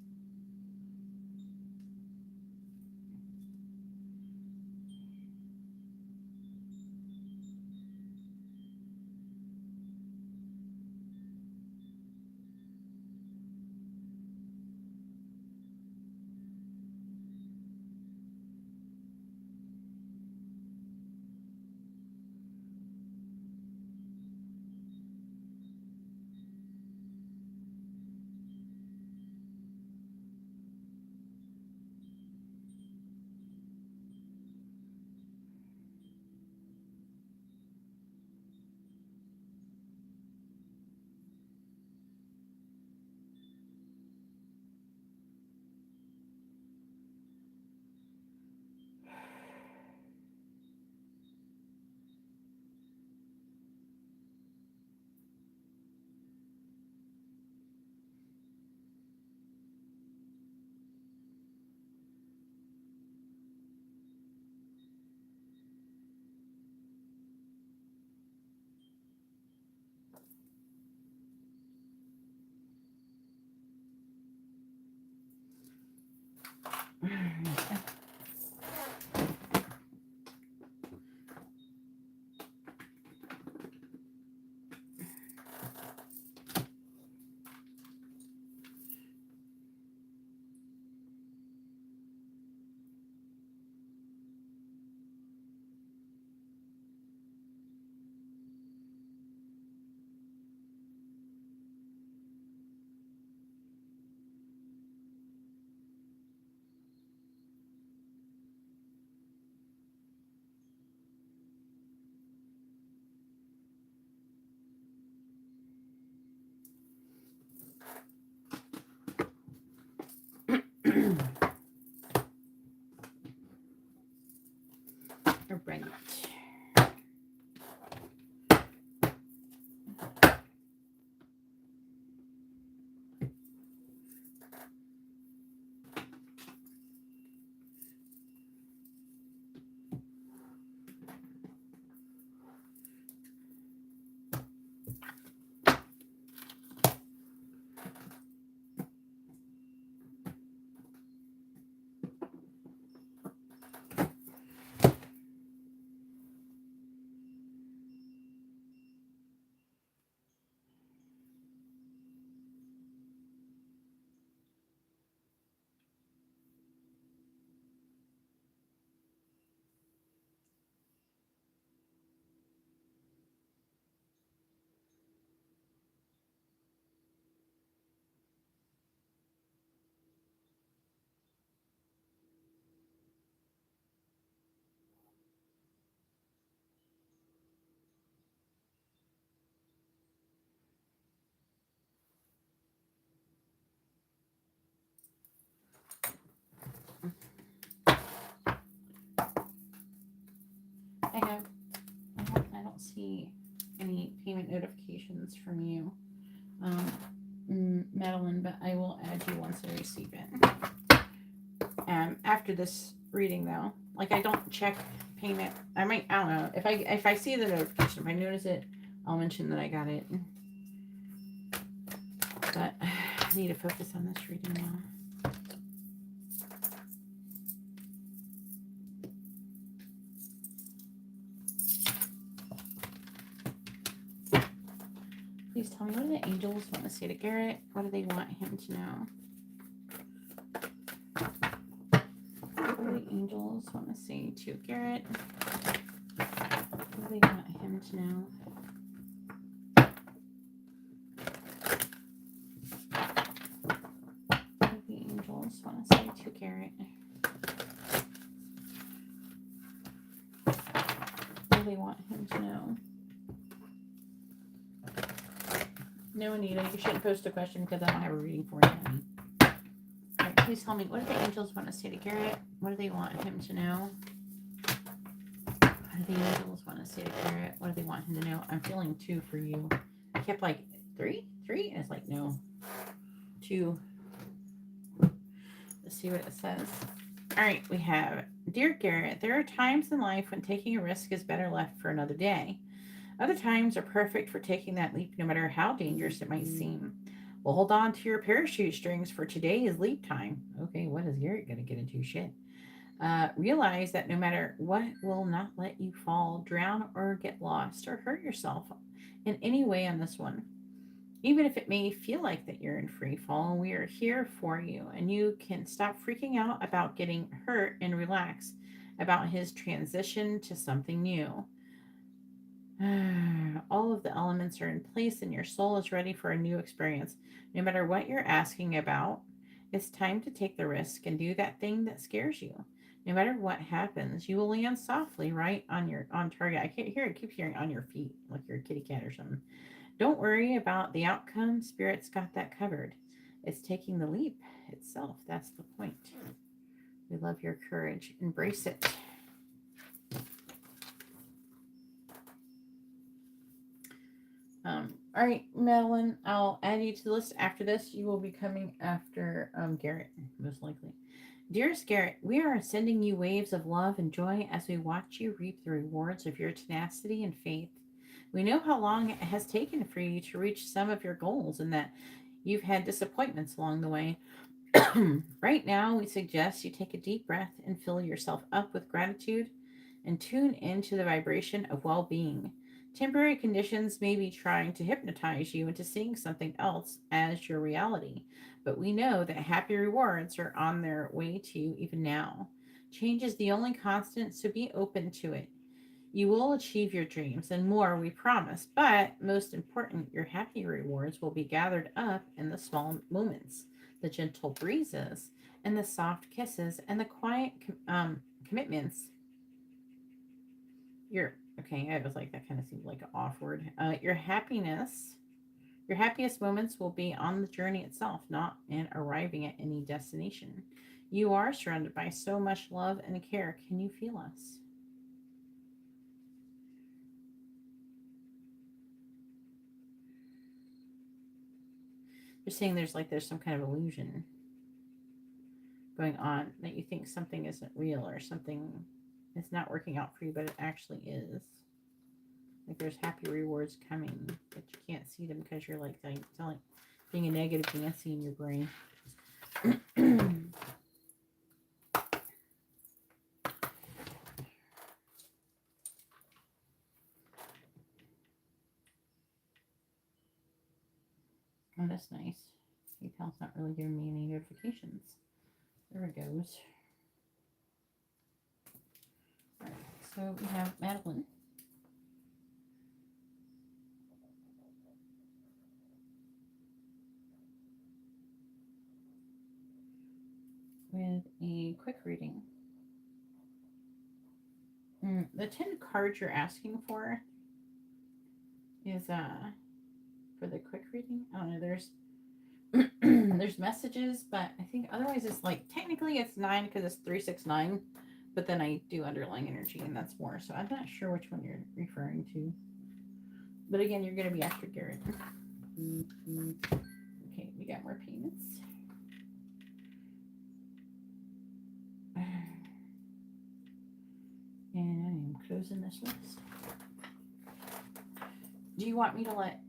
All right. I don't see any payment notifications from you, Meline, but I will add you once I receive it. After this reading, though, like I don't check payment. I don't know if I see the notification, if I notice it, I'll mention that I got it. But I need to focus on this reading now. Please tell me, what do the angels want to say to Garrett? What do they want him to know? What do the angels want to say to Garrett? What do they want him to know? What do the angels want to say to Garrett? What do they want him to know? No, Anita, you shouldn't post a question because I don't have a reading for you. All right, please tell me, what do the angels want to say to Garrett? What do they want him to know? What do the angels want to say to Garrett? What do they want him to know? I'm feeling 2 for you. I kept like 3, and it's like, no, 2. Let's see what it says. All right, we have, Dear Garrett, there are times in life when taking a risk is better left for another day. Other times are perfect for taking that leap, no matter how dangerous it might seem. Well, hold on to your parachute strings for today's leap time. Okay, what is Garrett going to get into? Shit. Realize that no matter what will not let you fall, drown, or get lost, or hurt yourself in any way on this one. Even if it may feel like that you're in free fall, we are here for you, and you can stop freaking out about getting hurt and relax about his transition to something new. All of the elements are in place, and your soul is ready for a new experience. No matter what you're asking about, it's time to take the risk and do that thing that scares you. No matter what happens, you will land softly right on target. I can't hear it. Keep hearing on your feet, like you're a kitty cat or something. Don't worry about the outcome. Spirit's got that covered. It's taking the leap itself. That's the point. We love your courage. Embrace it. All right, Meline, I'll add you to the list after this. You will be coming after Garrett, most likely. Dearest Garrett, we are sending you waves of love and joy as we watch you reap the rewards of your tenacity and faith. We know how long it has taken for you to reach some of your goals and that you've had disappointments along the way. Right now, we suggest you take a deep breath and fill yourself up with gratitude and tune into the vibration of well being. Temporary conditions may be trying to hypnotize you into seeing something else as your reality, but we know that happy rewards are on their way to you even now. Change is the only constant, so be open to it. You will achieve your dreams and more, we promise, but most important, your happy rewards will be gathered up in the small moments, the gentle breezes, and the soft kisses, and the quiet commitments. Okay, I was like, that kind of seemed like an off word. Your happiest moments will be on the journey itself, not in arriving at any destination. You are surrounded by so much love and care. Can you feel us? You're saying there's some kind of illusion going on, that you think something isn't real or something is not working out for you, but it actually is. Like there's happy rewards coming, but you can't see them because you're like telling being a negative Nancy in your brain. Oh, that's nice. PayPal's not really giving me any notifications. There it goes. All right, so we have Madeline. With a quick reading. The 10 cards you're asking for is for the quick reading. I don't know, there's messages, but I think otherwise it's like technically it's 9 because it's 369, but then I do underlying energy and that's more. So I'm not sure which one you're referring to. But again, you're gonna be after Garrett. Okay, we got more payments. And I am closing this list. Do you want me to let...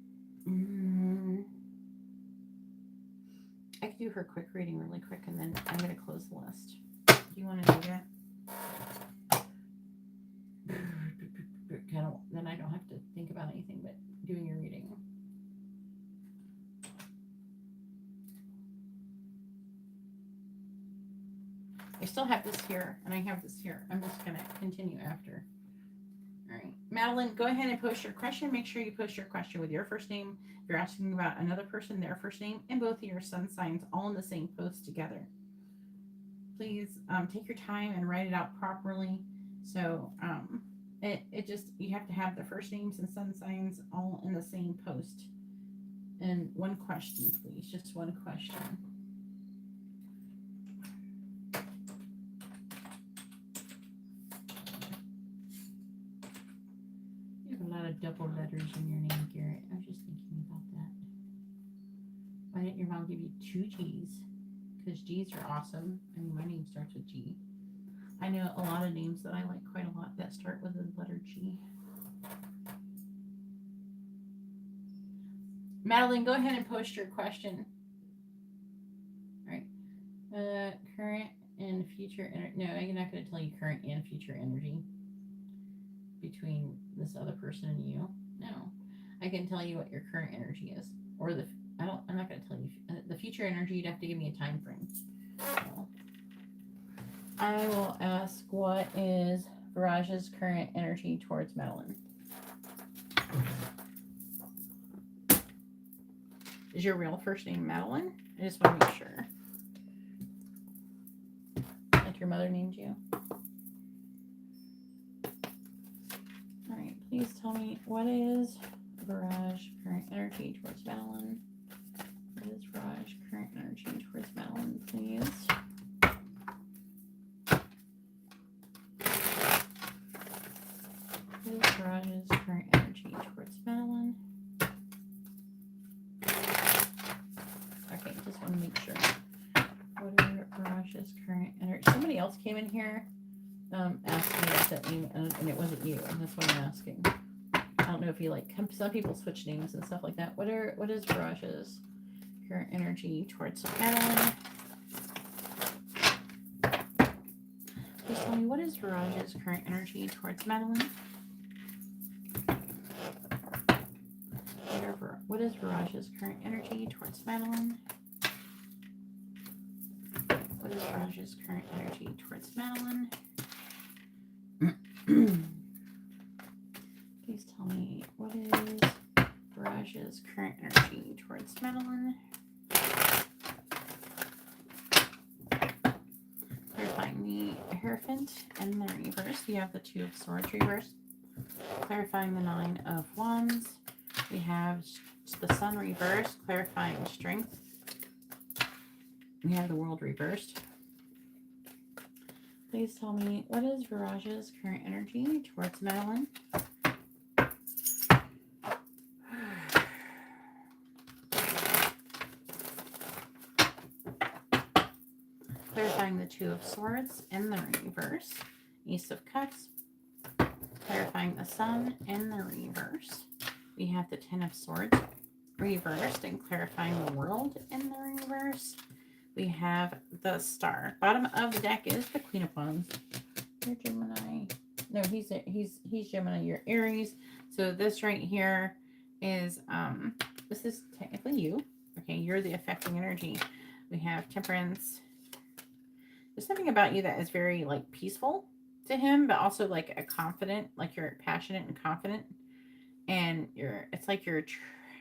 I could do her quick reading really quick and then I'm going to close the list. Do you want to do that? Then I don't have to think about anything but doing your reading. I still have this here and I have this here. I'm just going to continue after. All right. Madeline, go ahead and post your question. Make sure you post your question with your first name. If you're asking about another person, their first name, and both of your sun signs all in the same post together. Please take your time and write it out properly. So it just, you have to have the first names and sun signs all in the same post. And one question, please. Just one question. You have a lot of double letters in your name, Garrett. I was just thinking about that. Why didn't your mom give you 2 G's? Because G's are awesome. I mean, my name starts with G. I know a lot of names that I like quite a lot that start with the letter G. Madeline, go ahead and post your question. All right. Current and future energy. No, I'm not going to tell you current and future energy between this other person and you. No, I can tell you what your current energy is, or the. I'm not going to tell you the future energy. You'd have to give me a time frame. So, I will ask, what is Viraj's current energy towards Meline? Is your real first name Madeline? I just want to make sure. Like your mother named you? Alright, please tell me, what is Viraj current energy towards Madeline? What is Viraj current energy towards Madeline, please? What is Viraj's current energy towards Madeline? Okay, just want to make sure. What are Viraj's current energy? Somebody else came in here, asked me that name, and it wasn't you, and that's why I'm asking. I don't know if you like. Some people switch names and stuff like that. What is Viraj's current energy towards Madeline? Please tell me, what is Viraj's current energy towards Madeline? What is Viraj's current energy towards Madeline? What is Viraj's current energy towards Madeline? Please tell me, what is Viraj's current energy towards Madeline? Clarifying the Hierophant and the reverse. You have the Two of Swords reversed. Clarifying the Nine of Wands. We have the Sun reversed, clarifying strength. We have the World reversed. Please tell me, what is Viraj's current energy towards Madeline? Clarifying the Two of Swords in the reverse. Ace of Cups. Clarifying the Sun in the reverse. We have the Ten of Swords reversed and clarifying the World in the reverse. We have the Star. Bottom of the deck is the Queen of Wands. You're Gemini. No, he's Gemini. You're Aries. So this right here is this is technically you. Okay, you're the affecting energy. We have Temperance. There's something about you that is very like peaceful to him, but also like a confident, like you're passionate and confident. And it's like you're,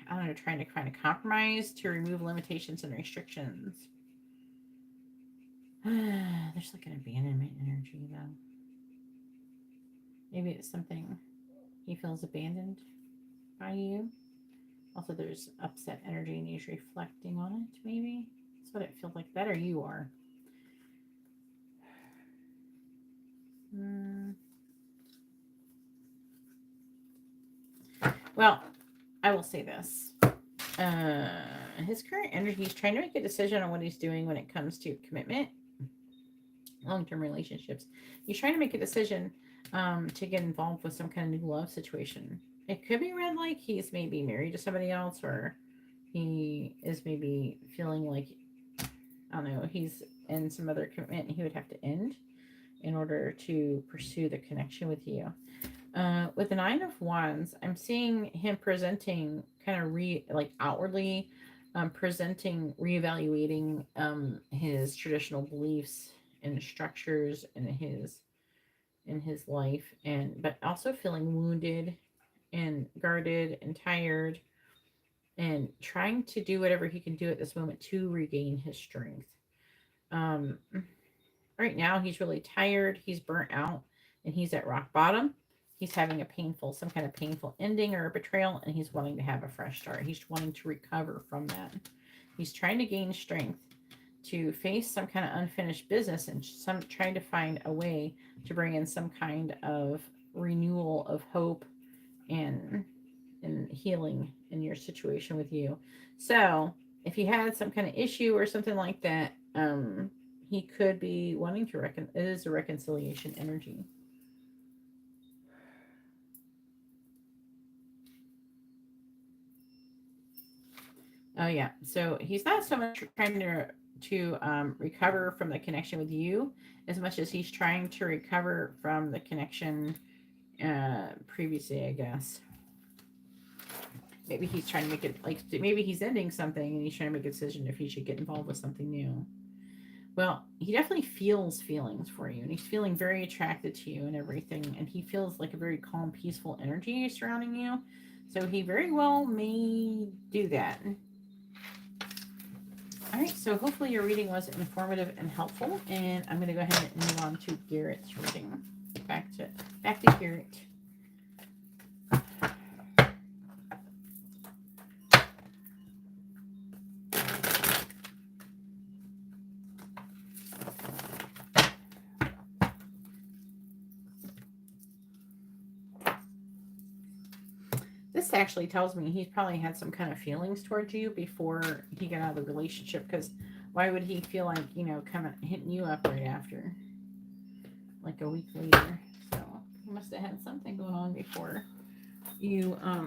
I don't know, trying to kind of compromise to remove limitations and restrictions. There's like an abandonment energy, though. Maybe it's something he feels abandoned by you. Also, there's upset energy and he's reflecting on it, maybe. That's what it feels like. That or you are. Well, I will say this. His current energy, he's trying to make a decision on what he's doing when it comes to commitment, long-term relationships. He's trying to make a decision to get involved with some kind of new love situation. It could be read like he's maybe married to somebody else, or he is maybe feeling like, I don't know, he's in some other commitment and he would have to end in order to pursue the connection with you. With the Nine of Wands, I'm seeing him presenting kind of outwardly presenting, reevaluating his traditional beliefs and structures in his life, but also feeling wounded and guarded and tired, and trying to do whatever he can do at this moment to regain his strength. Right now, he's really tired. He's burnt out, and he's at rock bottom. He's having some kind of painful ending or a betrayal, and he's wanting to have a fresh start. He's wanting to recover from that. He's trying to gain strength to face some kind of unfinished business and trying to find a way to bring in some kind of renewal of hope and healing in your situation with you. So if he had some kind of issue or something like that, he could be wanting to it is a reconciliation energy. Oh yeah. So he's not so much trying to recover from the connection with you as much as he's trying to recover from the connection previously, I guess. Maybe he's trying to make it like maybe he's ending something and he's trying to make a decision if he should get involved with something new. Well, he definitely feels feelings for you and he's feeling very attracted to you and everything, and he feels like a very calm, peaceful energy surrounding you. So he very well may do that. All right, so hopefully your reading was informative and helpful, and I'm going to go ahead and move on to Garrett's reading. Back to Garrett. This actually tells me he's probably had some kind of feelings towards you before he got out of the relationship, because why would he feel like, coming hitting you up right after? Like a week later. So he must have had something going on before you, I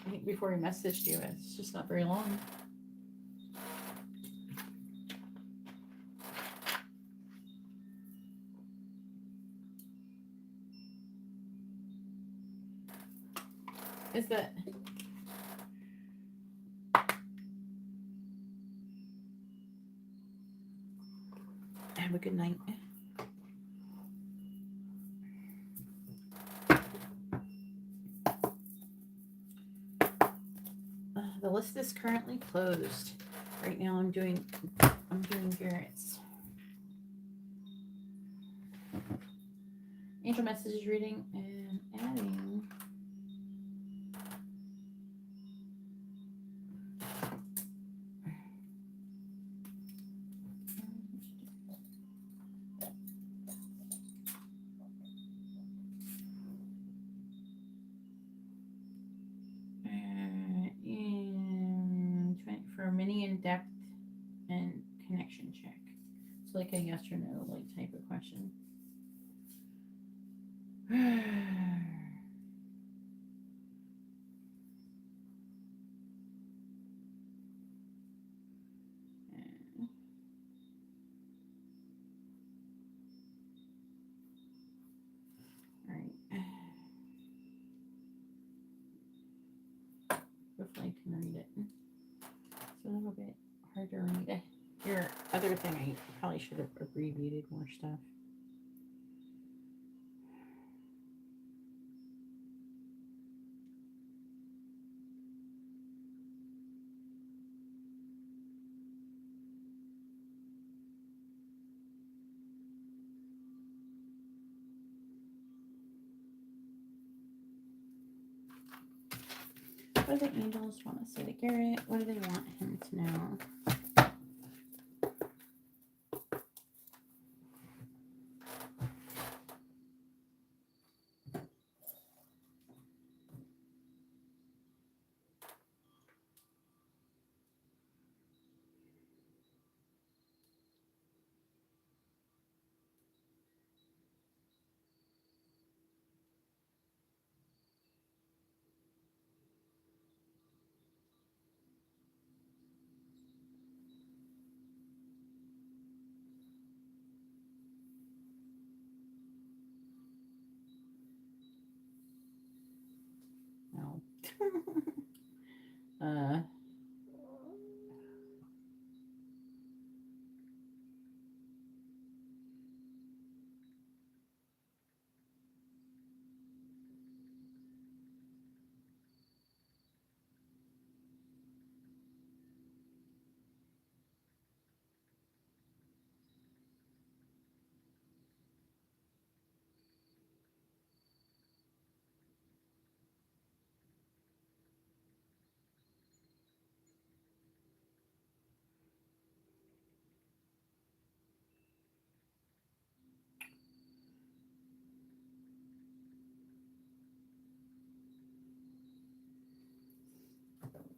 think before he messaged you. It's just not very long. Is that... Have a good night. The list is currently closed. Right now I'm doing Garrett's. Angel messages reading and adding. For mini in-depth and connection check. It's like a yes or no like type of question. Hopefully I can read it. It's a little bit hard to read. Your other thing, I probably should have abbreviated more stuff. What do the angels want to say to Garrett? What do they want him to know? No.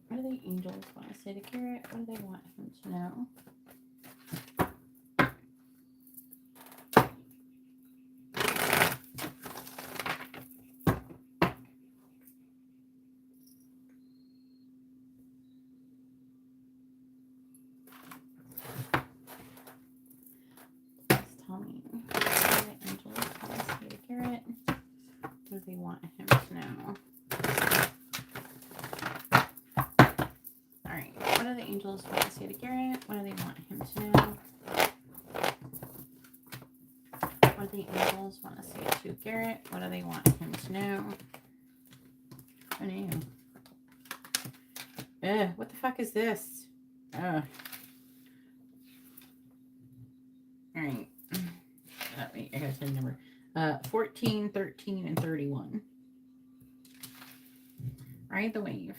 What do the angels want to say to Garrett? What do they want him to know? What do they want him to know? Alright, what do the angels want to say to Garrett? What do they want him to know? What do the angels want to say to Garrett? What do they want him to know? Oh no. What the fuck is this? Alright. Wait, I gotta say the number. 14, 13, and 31. Ride the wave.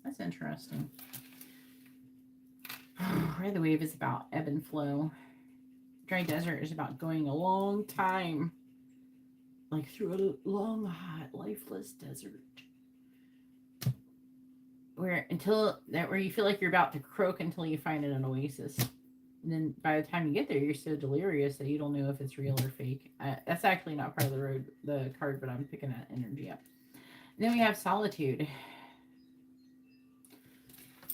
That's interesting. Ride the wave is about ebb and flow. Dry desert is about going a long time. Like through a long, hot, lifeless desert. Where you feel like you're about to croak until you find an oasis. And then by the time you get there, you're so delirious that you don't know if it's real or fake. That's actually not part of the card, but I'm picking that energy up. And then we have solitude.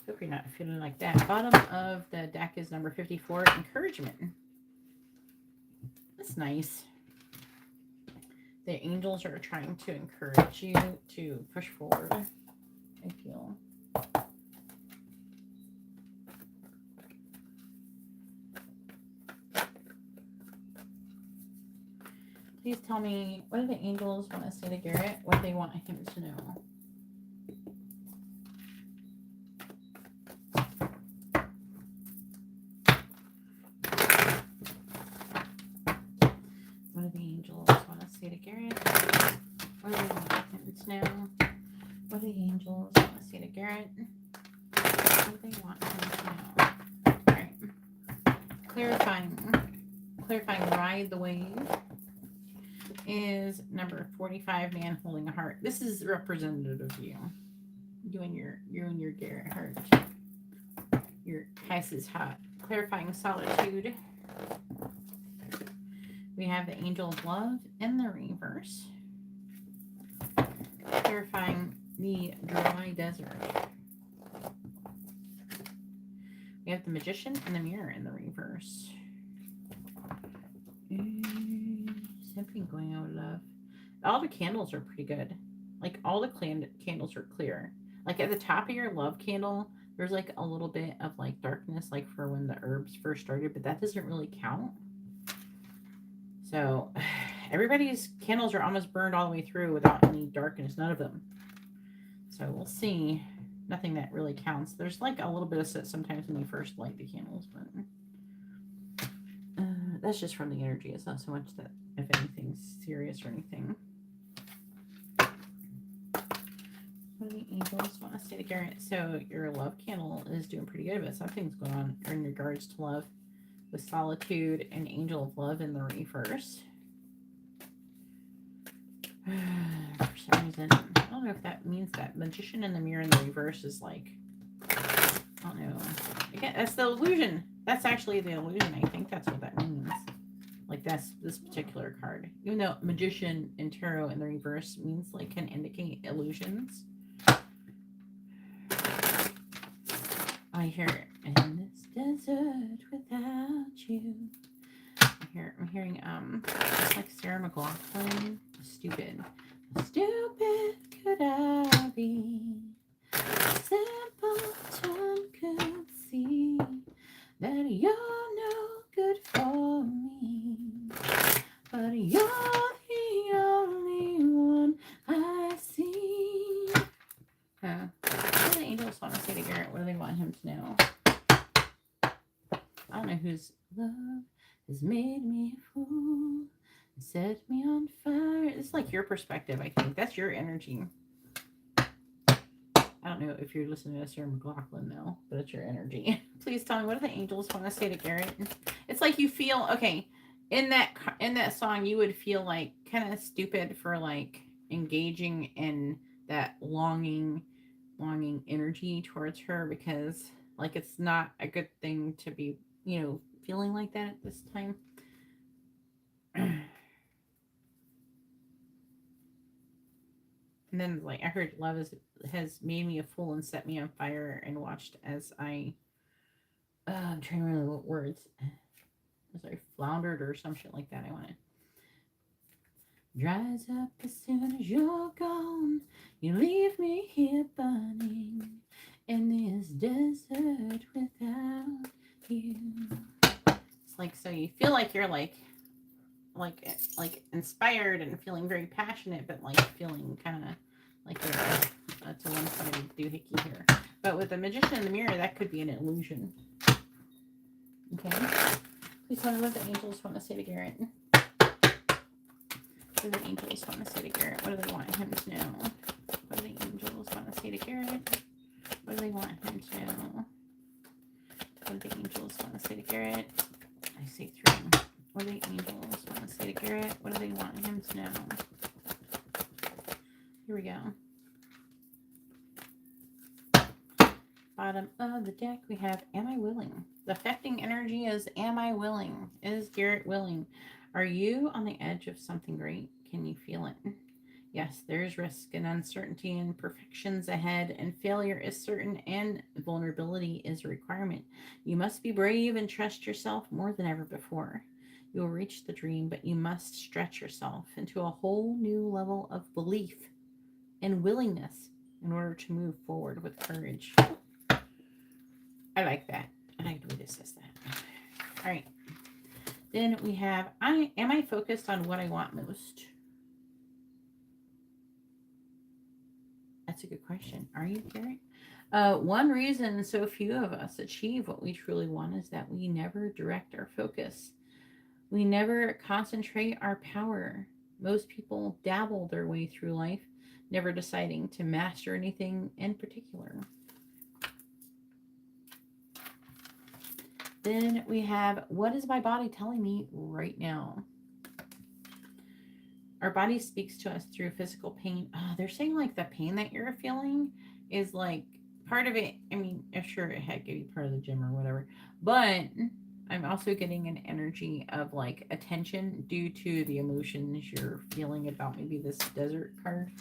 Hope you're not feeling like that. Bottom of the deck is number 54, encouragement. That's nice. The angels are trying to encourage you to push forward, I feel. Please tell me, what do the angels want to say to Garrett? What do they want him to know? What do the angels want to say to Garrett? What do they want him to know? What do the angels want to say to Garrett? What do they want him to know? Alright. Clarifying ride the wave is number 45, man holding a heart. This is representative of you. You and your Garrett heart. Your house is hot. Clarifying solitude. We have the angel of love in the reverse. Clarifying the dry desert. We have the magician and the mirror in the reverse. Something going on with love. All the candles are pretty good. Like all the candles are clear. Like at the top of your love candle, there's like a little bit of like darkness, like for when the herbs first started, but that doesn't really count. So everybody's candles are almost burned all the way through without any darkness, none of them. So we'll see. Nothing that really counts. There's like a little bit of soot sometimes when you first light the candles, but that's just from the energy. It's not so much that if anything's serious or anything. What do the angels want to say to Garrett? So your love candle is doing pretty good, but something's going on in regards to love with solitude and angel of love in the reverse. For some reason, I don't know if that means that magician in the mirror in the reverse is like, I don't know. Again, that's the illusion. That's actually the illusion. I think that's what that means. Like that's this particular card. Even though magician and tarot in the reverse means like can indicate illusions. I hear in this desert without you. I'm hearing just like Sarah McLachlan. Stupid could I be? Simpleton could see that you're no good for me, but you're the only one I see. What do the angels want to say to Garrett? What do they want him to know? I don't know whose love has made me a fool and set me on fire. It's like your perspective, I think. That's your energy. I don't know if you're listening to Sarah McLachlan though, but it's your energy. Please tell me, what do the angels want to say to Garrett? It's like you feel, okay, in that song, you would feel like kind of stupid for like engaging in that longing energy towards her, because like it's not a good thing to be, you know, feeling like that at this time. And then like I heard love has made me a fool and set me on fire, and watched as I'm trying to remember what words, as I floundered or some shit like that. I want to dries up as soon as you're gone. You leave me here burning in this desert without you. It's like, so you feel like you're like inspired and feeling very passionate, but like feeling kind of like you're to one side of doohickey here. But with the Magician in the Mirror, that could be an illusion. Okay. Please tell me what the angels want to say to Garrett. What do the angels want to say to Garrett? What do they want him to know? What do the angels want to say to Garrett? What do they want him to know? What do the angels want to say to Garrett? I say 3. What do the angels want to say to Garrett? What do they want him to know? Here we go. Bottom of the deck, we have, am I willing? The affecting energy is, am I willing? Is Garrett willing? Are you on the edge of something great? Can you feel it? Yes, there's risk and uncertainty and imperfections ahead, and failure is certain, and vulnerability is a requirement. You must be brave and trust yourself more than ever before. You will reach the dream, but you must stretch yourself into a whole new level of belief and willingness in order to move forward with courage. I like that. I like the way this says that. All right. Then we have, am I focused on what I want most? That's a good question. Are you, Garrett? One reason so few of us achieve what we truly want is that we never direct our focus. We never concentrate our power. Most people dabble their way through life, never deciding to master anything in particular. Then we have, what is my body telling me right now? Our body speaks to us through physical pain. They're saying like the pain that you're feeling is like part of it. I mean, sure, it had to be part of the gym or whatever, but I'm also getting an energy of like attention due to the emotions you're feeling about maybe this desert card.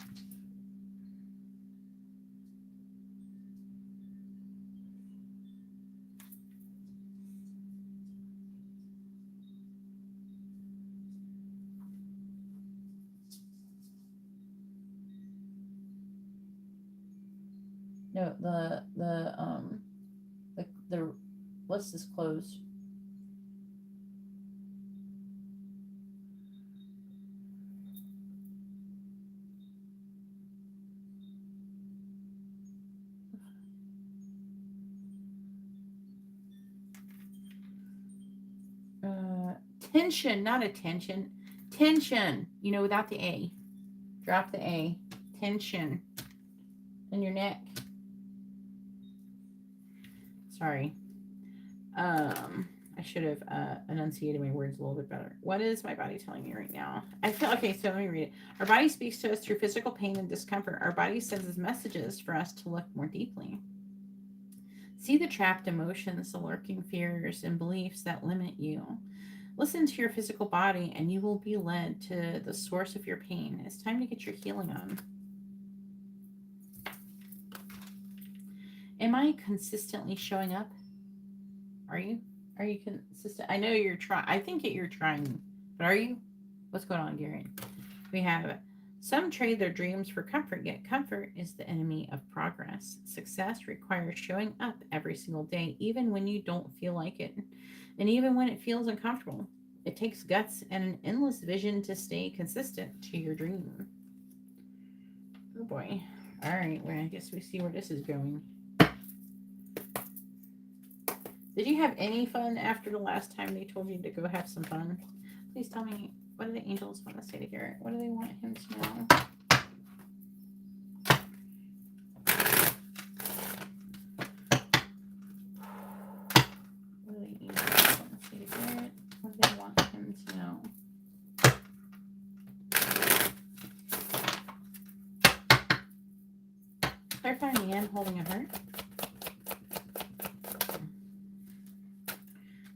No, the list is closed. Tension, not attention. Tension, you know, without the A. Drop the A. Tension in your neck. Sorry. I should have enunciated my words a little bit better. What is my body telling me right now? I feel, okay, so let me read it. Our body speaks to us through physical pain and discomfort. Our body sends messages for us to look more deeply. See the trapped emotions, the lurking fears and beliefs that limit you. Listen to your physical body and you will be led to the source of your pain. It's time to get your healing on. Am I consistently showing up? Are you? Are you consistent? I know you're trying. I think that you're trying, but are you? What's going on, Garrett? We have, some trade their dreams for comfort, yet comfort is the enemy of progress. Success requires showing up every single day, even when you don't feel like it, and even when it feels uncomfortable. It takes guts and an endless vision to stay consistent to your dream. Oh boy. All right, well, I guess we see where this is going. Did you have any fun after the last time they told you to go have some fun? Please tell me, what do the angels want to say to Garrett? What do they want him to know? What do the angels want to say to Garrett? What do they want him to know? Clarify man holding a heart.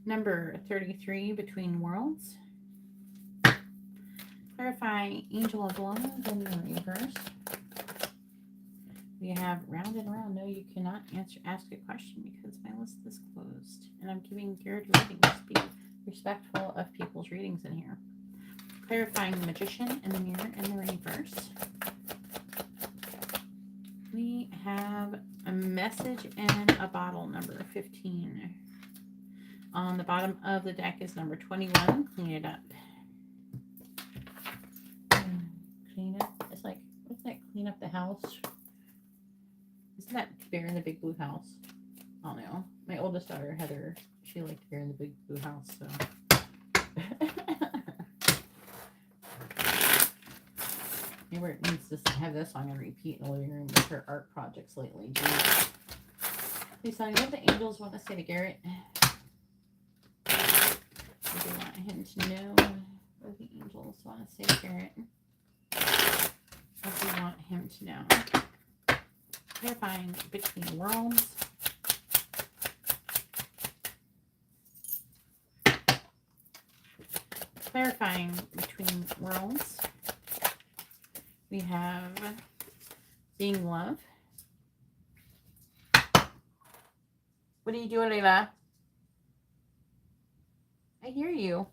Number 33, Between Worlds. Clarify Angel of Love in the reverse. We have Round and Round. No, you cannot ask a question because my list is closed. And I'm giving Garrett readings. Be respectful of people's readings in here. Clarifying Magician in the mirror and the reverse. We have a message and a bottle, number 15. On the bottom of the deck is number 21. Clean it up. Clean up. It's like, what's that? Clean up the house. Isn't that Bear in the Big Blue House? I don't know. My oldest daughter, Heather, she liked Bear in the Big Blue House, so. Amber needs to have this song on repeat in the living room with her art projects lately. Please tell me what the angels want to say to Garrett. What do they want him to know? What the angels want to say to Garrett? What do they want him to know? Clarifying between worlds. Clarifying between worlds. We have Seeing Love. What are you doing, Layla? I hear you.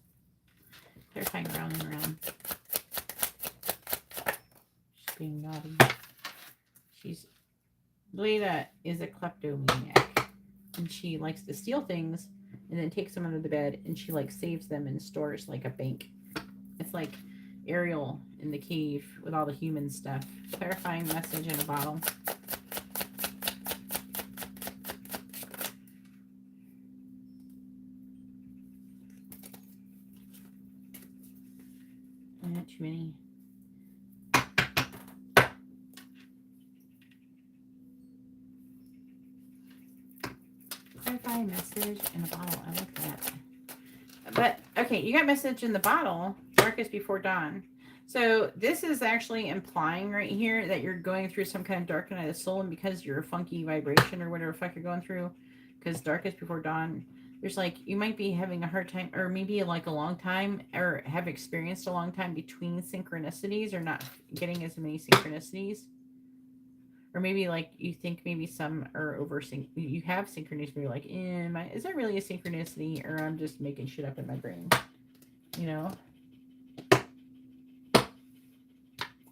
Clarifying around and around. She's being naughty. Layla is a kleptomaniac. And she likes to steal things and then takes them under the bed and she like saves them in stores like a bank. It's like Ariel in the cave with all the human stuff. Clarifying message in a bottle. Not too many. Clarifying message in a bottle. I like that. But, okay, you got message in the bottle. Darkest before dawn. So this is actually implying right here that you're going through some kind of dark night of the soul, and because you're a funky vibration or whatever the fuck you're going through, because darkest before dawn, there's like, you might be having a hard time, or maybe like a long time, or have experienced a long time between synchronicities, or not getting as many synchronicities. Or maybe like you think maybe some are over you have synchronicity, you're like, is that really a synchronicity, or I'm just making shit up in my brain, you know?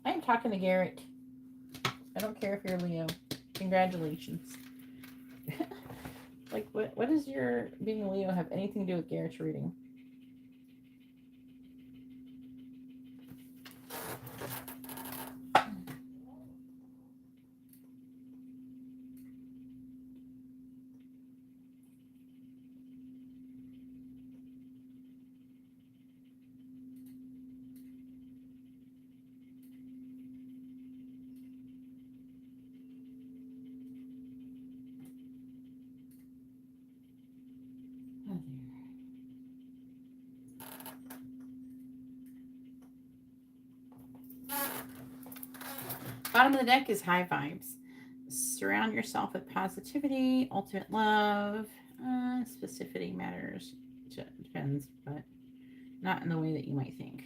I am talking to Garrett. I don't care if you're Leo. Congratulations. Like, what does your being Leo have anything to do with Garrett's reading? Bottom of the deck is high vibes. Surround yourself with positivity, ultimate love. Specificity matters. Depends, but not in the way that you might think.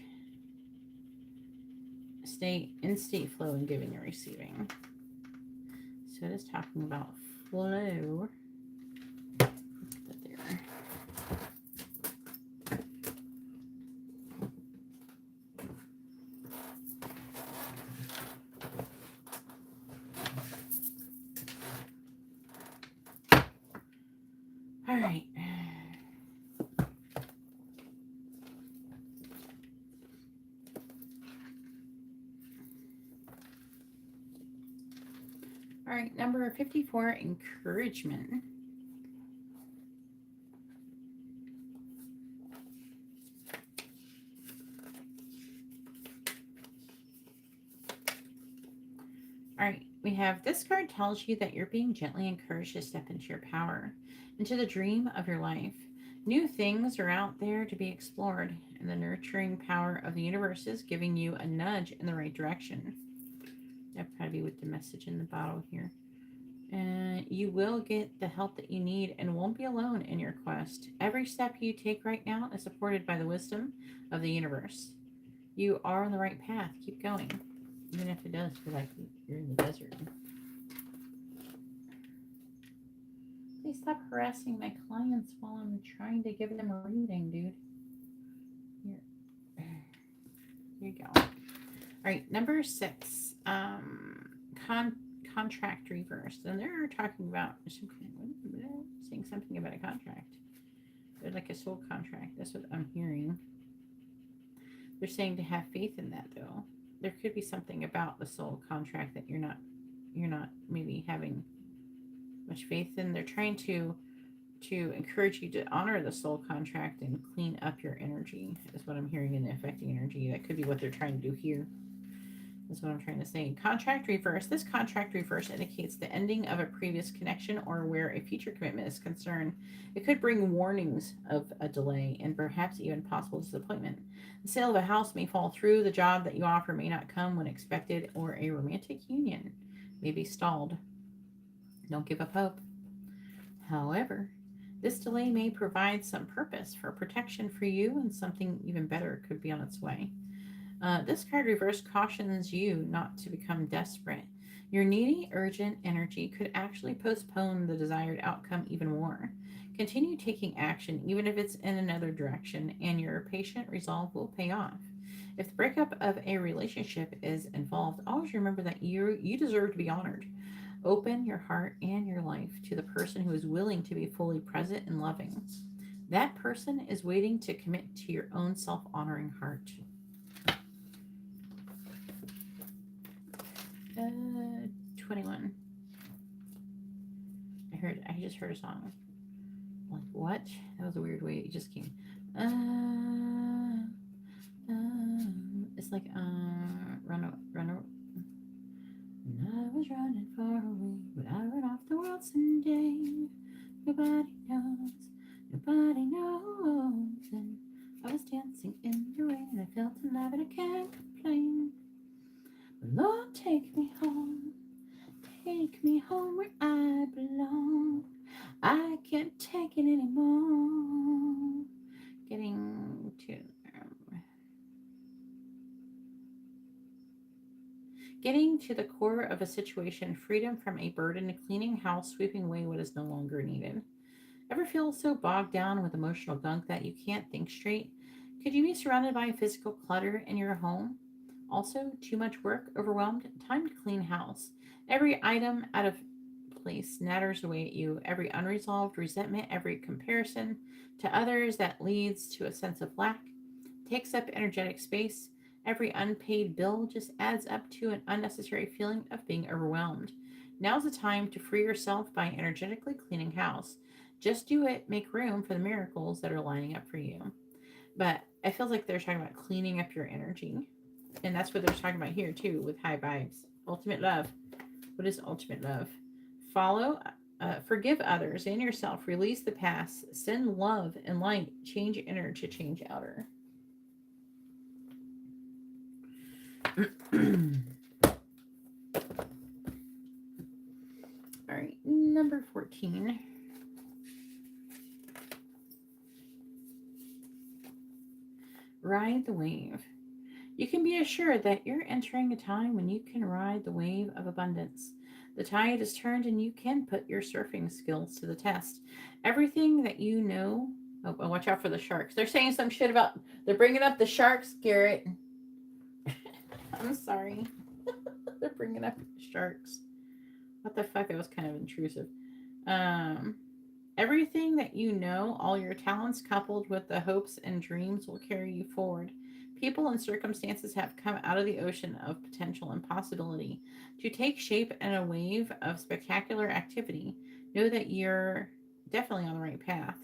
Stay in state flow in giving and receiving. So it is talking about flow. Put that there. All right. All right, number 54, encouragement. All right, we have this card tells you that you're being gently encouraged to step into your power, into the dream of your life. New things are out there to be explored, and the nurturing power of the universe is giving you a nudge in the right direction. That'd probably be with the message in the bottle here. And you will get the help that you need and won't be alone in your quest. Every step you take right now is supported by the wisdom of the universe. You are on the right path. Keep going. Even if it does feel like you're in the desert. Please stop harassing my clients while I'm trying to give them a reading, dude. Here. you go. All right, number 6. Contract reversed. And they're talking about saying something about a contract. They're like a soul contract. That's what I'm hearing. They're saying to have faith in that, though. There could be something about the soul contract that you're not maybe having much faith in. They're trying to encourage you to honor the soul contract and clean up your energy, is what I'm hearing in the affecting energy. That could be what they're trying to do here. That's what I'm trying to say. Contract reverse. This contract reverse indicates the ending of a previous connection or where a future commitment is concerned. It could bring warnings of a delay and perhaps even possible disappointment. The sale of a house may fall through. The job that you offer may not come when expected, or a romantic union may be stalled. Don't give up hope. However, this delay may provide some purpose for protection for you, and something even better could be on its way. This card reverse cautions you not to become desperate. Your needy, urgent energy could actually postpone the desired outcome even more. Continue taking action, even if it's in another direction, and your patient resolve will pay off. If the breakup of a relationship is involved, always remember that you deserve to be honored. Open your heart and your life to the person who is willing to be fully present and loving. That person is waiting to commit to your own self-honoring heart. 21. I just heard a song. Like, what? That was a weird way it just came. It's like, run. And I was running far away, but I run off the world someday. Nobody knows. And I was dancing in the rain, I felt alive and I can't complain. Lord, take me home where I belong. I can't take it anymore. Getting to the core of a situation, freedom from a burden, cleaning house, sweeping away what is no longer needed. Ever feel so bogged down with emotional gunk that you can't think straight? Could you be surrounded by physical clutter in your home? Also, too much work, overwhelmed? Time to clean house. Every item out of place natters away at you. Every unresolved resentment, every comparison to others that leads to a sense of lack, takes up energetic space. Every unpaid bill just adds up to an unnecessary feeling of being overwhelmed. Now's the time to free yourself by energetically cleaning house. Just do it. Make room for the miracles that are lining up for you. But I feel like they're talking about cleaning up your energy. And that's what they're talking about here, too, with high vibes. Ultimate love. What is ultimate love? Forgive others and yourself. Release the past. Send love and light. Change inner to change outer. All right, number 14. Ride the wave. You can be assured that you're entering a time when you can ride the wave of abundance. The tide is turned and you can put your surfing skills to the test. Everything that you know... Oh, watch out for the sharks. They're saying some shit about... They're bringing up the sharks, Garrett. I'm sorry. They're bringing up sharks. What the fuck? That was kind of intrusive. Everything that you know, all your talents coupled with the hopes and dreams will carry you forward. People and circumstances have come out of the ocean of potential and possibility to take shape in a wave of spectacular activity. Know that you're definitely on the right path.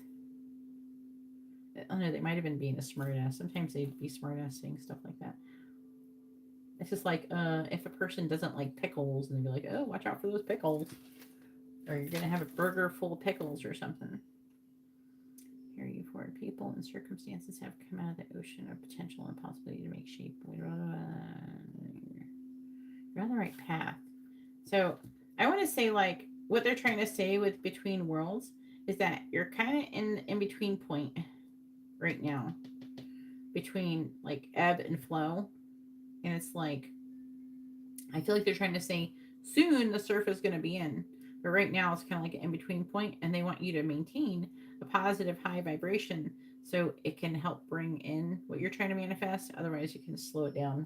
Oh no, they might have been being a smartass. Sometimes they'd be smartass saying stuff like that. It's just like if a person doesn't like pickles and they'd be like, oh, watch out for those pickles. Or you're going to have a burger full of pickles or something. Carry you forward. People and circumstances have come out of the ocean of potential and possibility to make shape. You're on the right path. So I want to say, like, what they're trying to say with between worlds is that you're kind of in between point right now. Between, like, ebb and flow. And it's like, I feel like they're trying to say soon the surf is going to be in. But right now it's kind of like an in-between point, and they want you to maintain a positive high vibration so it can help bring in what you're trying to manifest. Otherwise, you can slow it down.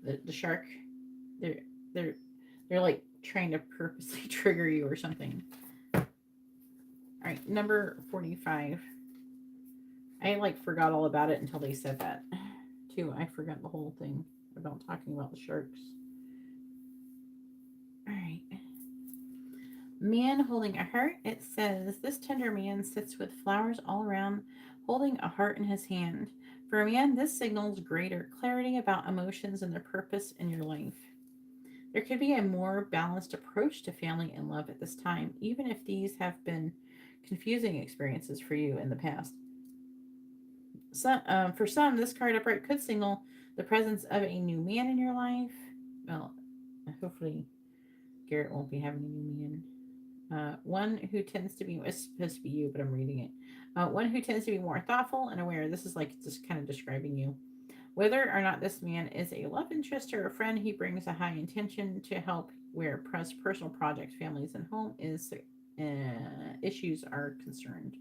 The shark, they're they're they're like trying to purposely trigger you or something. All right, number 45. I like forgot all about it until they said that too. I forgot the whole thing about talking about the sharks. All right. Man holding a heart. It says, this tender man sits with flowers all around, holding a heart in his hand. For a man, this signals greater clarity about emotions and their purpose in your life. There could be a more balanced approach to family and love at this time, even if these have been confusing experiences for you in the past. For some, this card upright could signal the presence of a new man in your life. Well, hopefully Garrett won't be having a new man. One who tends to be, it's supposed to be you, but I'm reading it. One who tends to be more thoughtful and aware. This is like just kind of describing you. Whether or not this man is a love interest or a friend, he brings a high intention to help where personal projects, families, and home issues are concerned.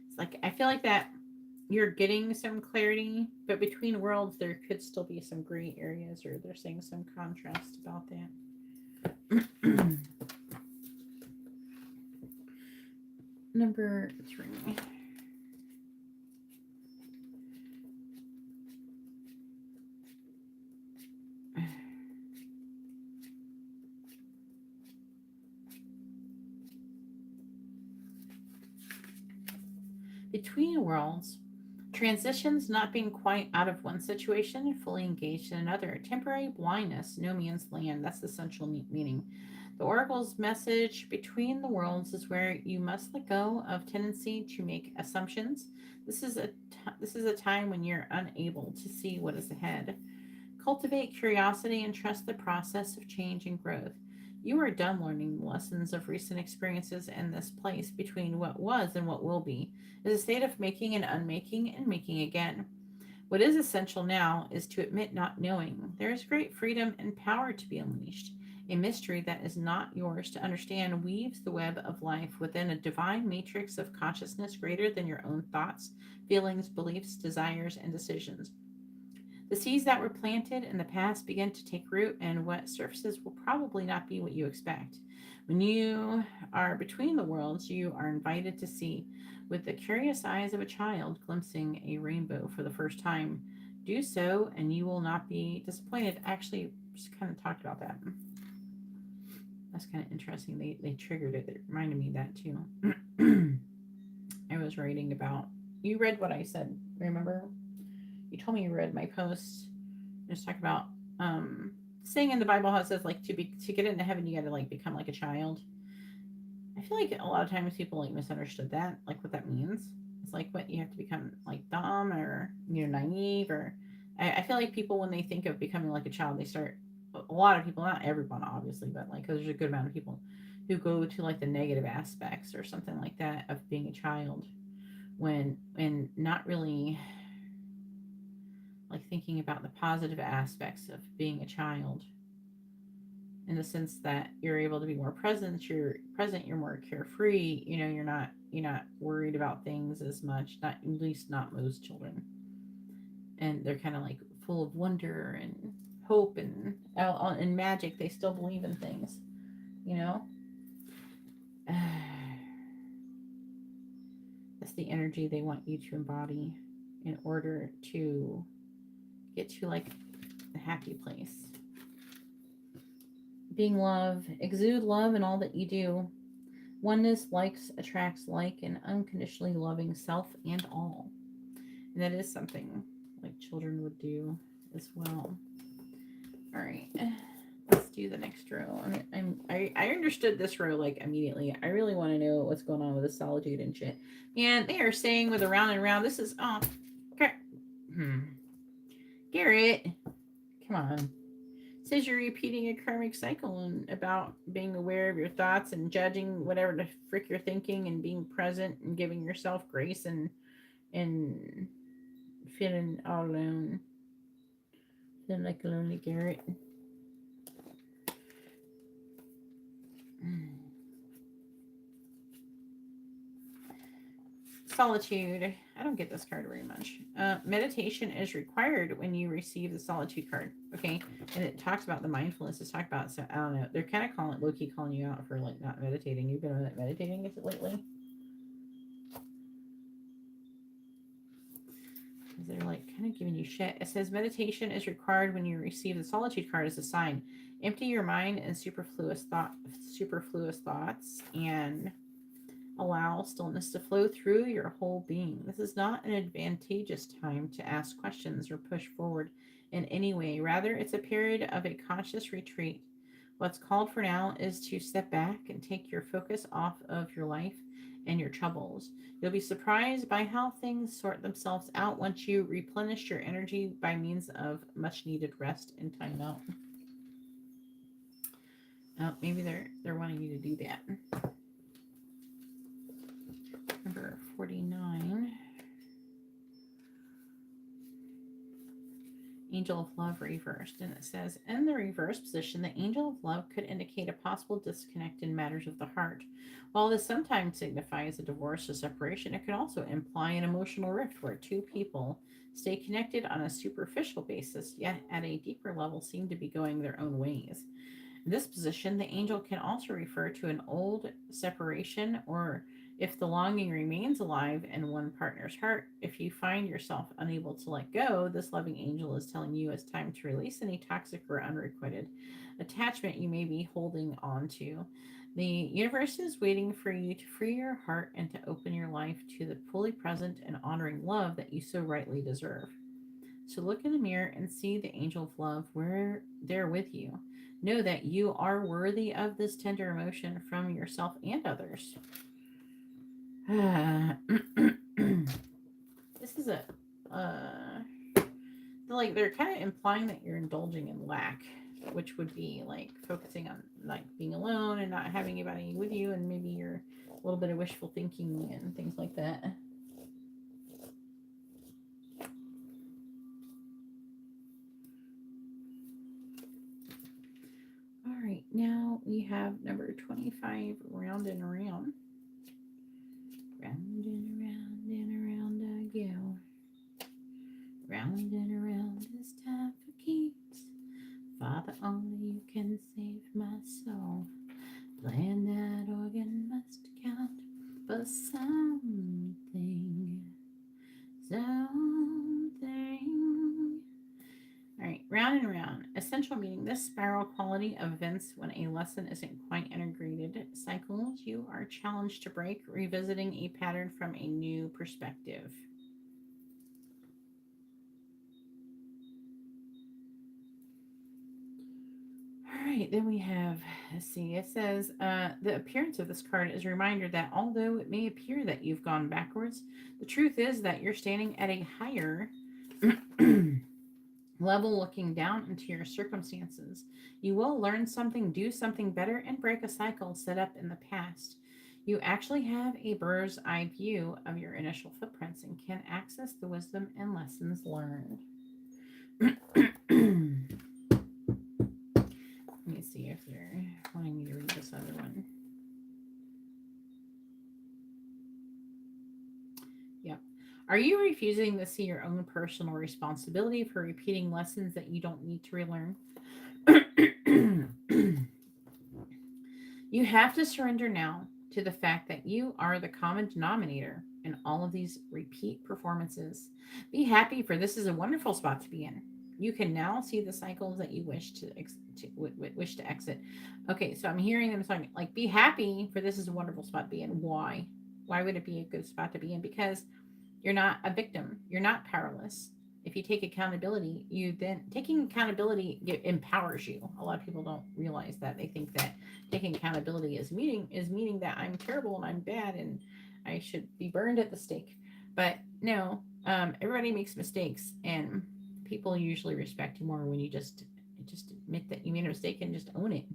It's like, I feel like that you're getting some clarity, but between worlds, there could still be some gray areas, or they're saying some contrast about that. Number 3. Between worlds, transitions, not being quite out of one situation and fully engaged in another. Temporary blindness, no man's land. That's the essential meaning. The oracle's message, between the worlds, is where you must let go of tendency to make assumptions. This is a time when you're unable to see what is ahead. Cultivate curiosity and trust the process of change and growth. You are done learning the lessons of recent experiences, and this place between what was and what will be is a state of making and unmaking and making again. What is essential now is to admit not knowing. There is great freedom and power to be unleashed. A mystery that is not yours to understand weaves the web of life within a divine matrix of consciousness greater than your own thoughts, feelings, beliefs, desires, and decisions. The seeds that were planted in the past begin to take root, and what surfaces will probably not be what you expect. When you are between the worlds, you are invited to see with the curious eyes of a child glimpsing a rainbow for the first time. Do so, and you will not be disappointed. Actually, just kind of talked about that. That's kind of interesting. They triggered it. It reminded me of that too. I was writing about, you read what I said, remember? You told me you read my post. I was talking about saying in the Bible how it says like to get into heaven you got to like become like a child. I feel like a lot of times people like misunderstood that, like what that means. It's like what you have to become like dumb or naive, or I feel like people when they think of becoming like a child, they start, a lot of people, not everyone obviously, but like there's a good amount of people who go to like the negative aspects or something like that of being a child when not really like thinking about the positive aspects of being a child, in the sense that you're able to be more present, you're more carefree, you're not worried about things as much, not, at least not most children, and they're kind of like full of wonder and hope and magic. They still believe in things, that's the energy they want you to embody in order to get to like the happy place. Being love, exude love in all that you do. Oneness likes, attracts like, and unconditionally loving self and all. And that is something like children would do as well. All right, let's do the next row. I understood this row like immediately. I really want to know what's going on with the solitude and shit. Man, they are saying with a round and round. This is Garrett, come on. says you're repeating a karmic cycle and about being aware of your thoughts and judging whatever the frick you're thinking and being present and giving yourself grace and feeling all alone. Feeling like a lonely Garrett. Solitude. I don't get this card very much. Meditation is required when you receive the solitude card. Okay. And it talks about the mindfulness. It's talked about, so I don't know. They're kind of calling, low-key calling you out for like not meditating. You've been meditating, is it lately? Because they're like kind of giving you shit. It says meditation is required when you receive the solitude card as a sign. Empty your mind and superfluous thoughts and allow stillness to flow through your whole being. This is not an advantageous time to ask questions or push forward in any way. Rather, it's a period of a conscious retreat. What's called for now is to step back and take your focus off of your life and your troubles. You'll be surprised by how things sort themselves out once you replenish your energy by means of much needed rest and time out. Maybe they're wanting you to do that. Number 49. Angel of Love reversed. And it says, in the reverse position, the Angel of Love could indicate a possible disconnect in matters of the heart. While this sometimes signifies a divorce or separation, it could also imply an emotional rift where two people stay connected on a superficial basis, yet at a deeper level seem to be going their own ways. In this position, the angel can also refer to an old separation, or if the longing remains alive in one partner's heart, if you find yourself unable to let go, this loving angel is telling you it's time to release any toxic or unrequited attachment you may be holding on to. The universe is waiting for you to free your heart and to open your life to the fully present and honoring love that you so rightly deserve. So look in the mirror and see the angel of love where they're with you. Know that you are worthy of this tender emotion from yourself and others. This is like they're kind of implying that you're indulging in lack, which would be like focusing on like being alone and not having anybody with you, and maybe you're a little bit of wishful thinking and things like that. All right, now we have number 25, round and around. Round and around I go. Round and around this time for keeps. Father, only you can save my soul. Playing that organ must count for something. Alright, round and round. Essential meaning, this spiral quality of events when a lesson isn't quite integrated. Cycles you are challenged to break, revisiting a pattern from a new perspective. Alright, then we have, let's see, it says, the appearance of this card is a reminder that although it may appear that you've gone backwards, the truth is that you're standing at a higher level looking down into your circumstances. You will learn something, do something better, and break a cycle set up in the past. You actually have a bird's eye view of your initial footprints and can access the wisdom and lessons learned. Let me see if they're wanting me to read this other one. Yep. Are you refusing to see your own personal responsibility for repeating lessons that you don't need to relearn? You have to surrender now to the fact that you are the common denominator in all of these repeat performances. Be happy, for this is a wonderful spot to be in. You can now see the cycles that you wish to exit. Okay, so I'm hearing them talking like, be happy, for this is a wonderful spot to be in. Why? Why would it be a good spot to be in? Because you're not a victim. You're not powerless. If you take accountability, taking accountability empowers you. A lot of people don't realize that. They think that taking accountability is meaning that I'm terrible and I'm bad and I should be burned at the stake. But no, everybody makes mistakes, and people usually respect you more when you just just admit that you made a mistake and just own it.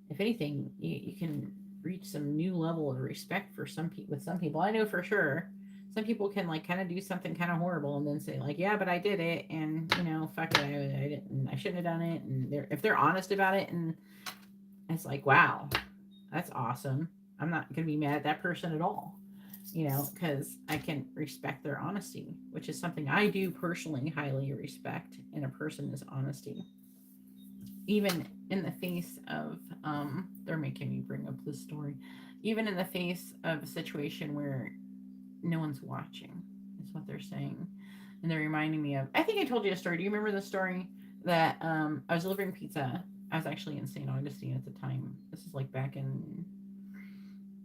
If anything, you can reach some new level of respect for some people. With some people, I know for sure, some people can like kind of do something kind of horrible and then say like, yeah, but I did it, and fuck it, I didn't, I shouldn't have done it. And if they're honest about it, and it's like, wow, that's awesome. I'm not gonna be mad at that person at all, because I can respect their honesty, which is something I do personally highly respect in a person is honesty. Even in the face of, they're making me bring up this story, even in the face of a situation where no one's watching, is what they're saying. And they're reminding me of, I think I told you a story. Do you remember the story that I was delivering pizza? I was actually in St. Augustine at the time. This is like back in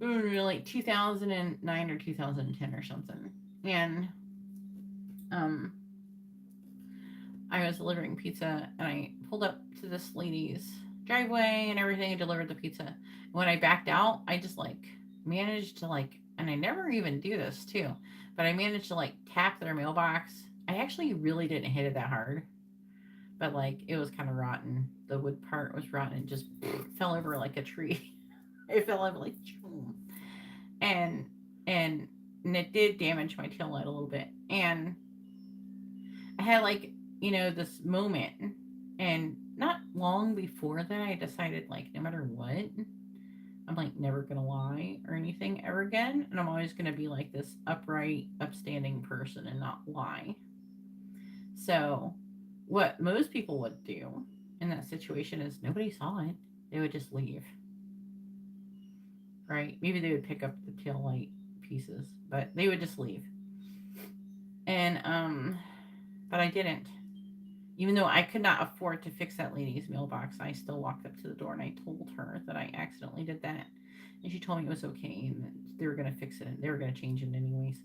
like 2009 or 2010 or something. And I was delivering pizza, and I pulled up to this lady's driveway and everything and delivered the pizza. And when I backed out, I just like managed to like, and I never even do this too, but I managed to like tap their mailbox. I actually really didn't hit it that hard, but like it was kind of rotten. The wood part was rotten. It just fell over like a tree. It fell over like, and and it did damage my tail light a little bit. And I had like, this moment, and not long before that, I decided like, no matter what, I'm like never gonna lie or anything ever again, and I'm always gonna be like this upright, upstanding person and not lie. So, what most people would do in that situation is nobody saw it; they would just leave. Right? Maybe they would pick up the tail light pieces, but they would just leave. And but I didn't. Even though I could not afford to fix that lady's mailbox, I still walked up to the door and I told her that I accidentally did that. And she told me it was okay and that they were going to fix it and they were going to change it anyways.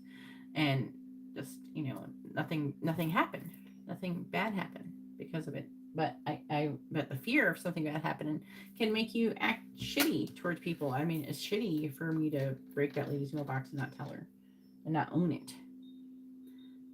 And just, nothing happened. Nothing bad happened because of it. But but the fear of something bad happening can make you act shitty towards people. I mean, it's shitty for me to break that lady's mailbox and not tell her and not own it.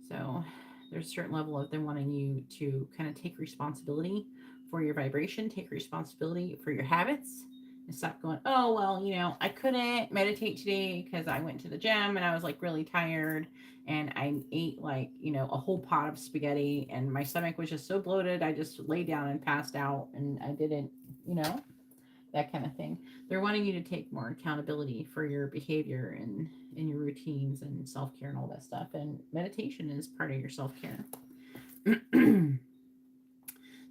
So there's a certain level of them wanting you to kind of take responsibility for your vibration, take responsibility for your habits, and stop going, oh, well, I couldn't meditate today because I went to the gym and I was like really tired and I ate like, a whole pot of spaghetti and my stomach was just so bloated. I just laid down and passed out and I didn't, that kind of thing. They're wanting you to take more accountability for your behavior and your routines and self-care and all that stuff. And meditation is part of your self-care.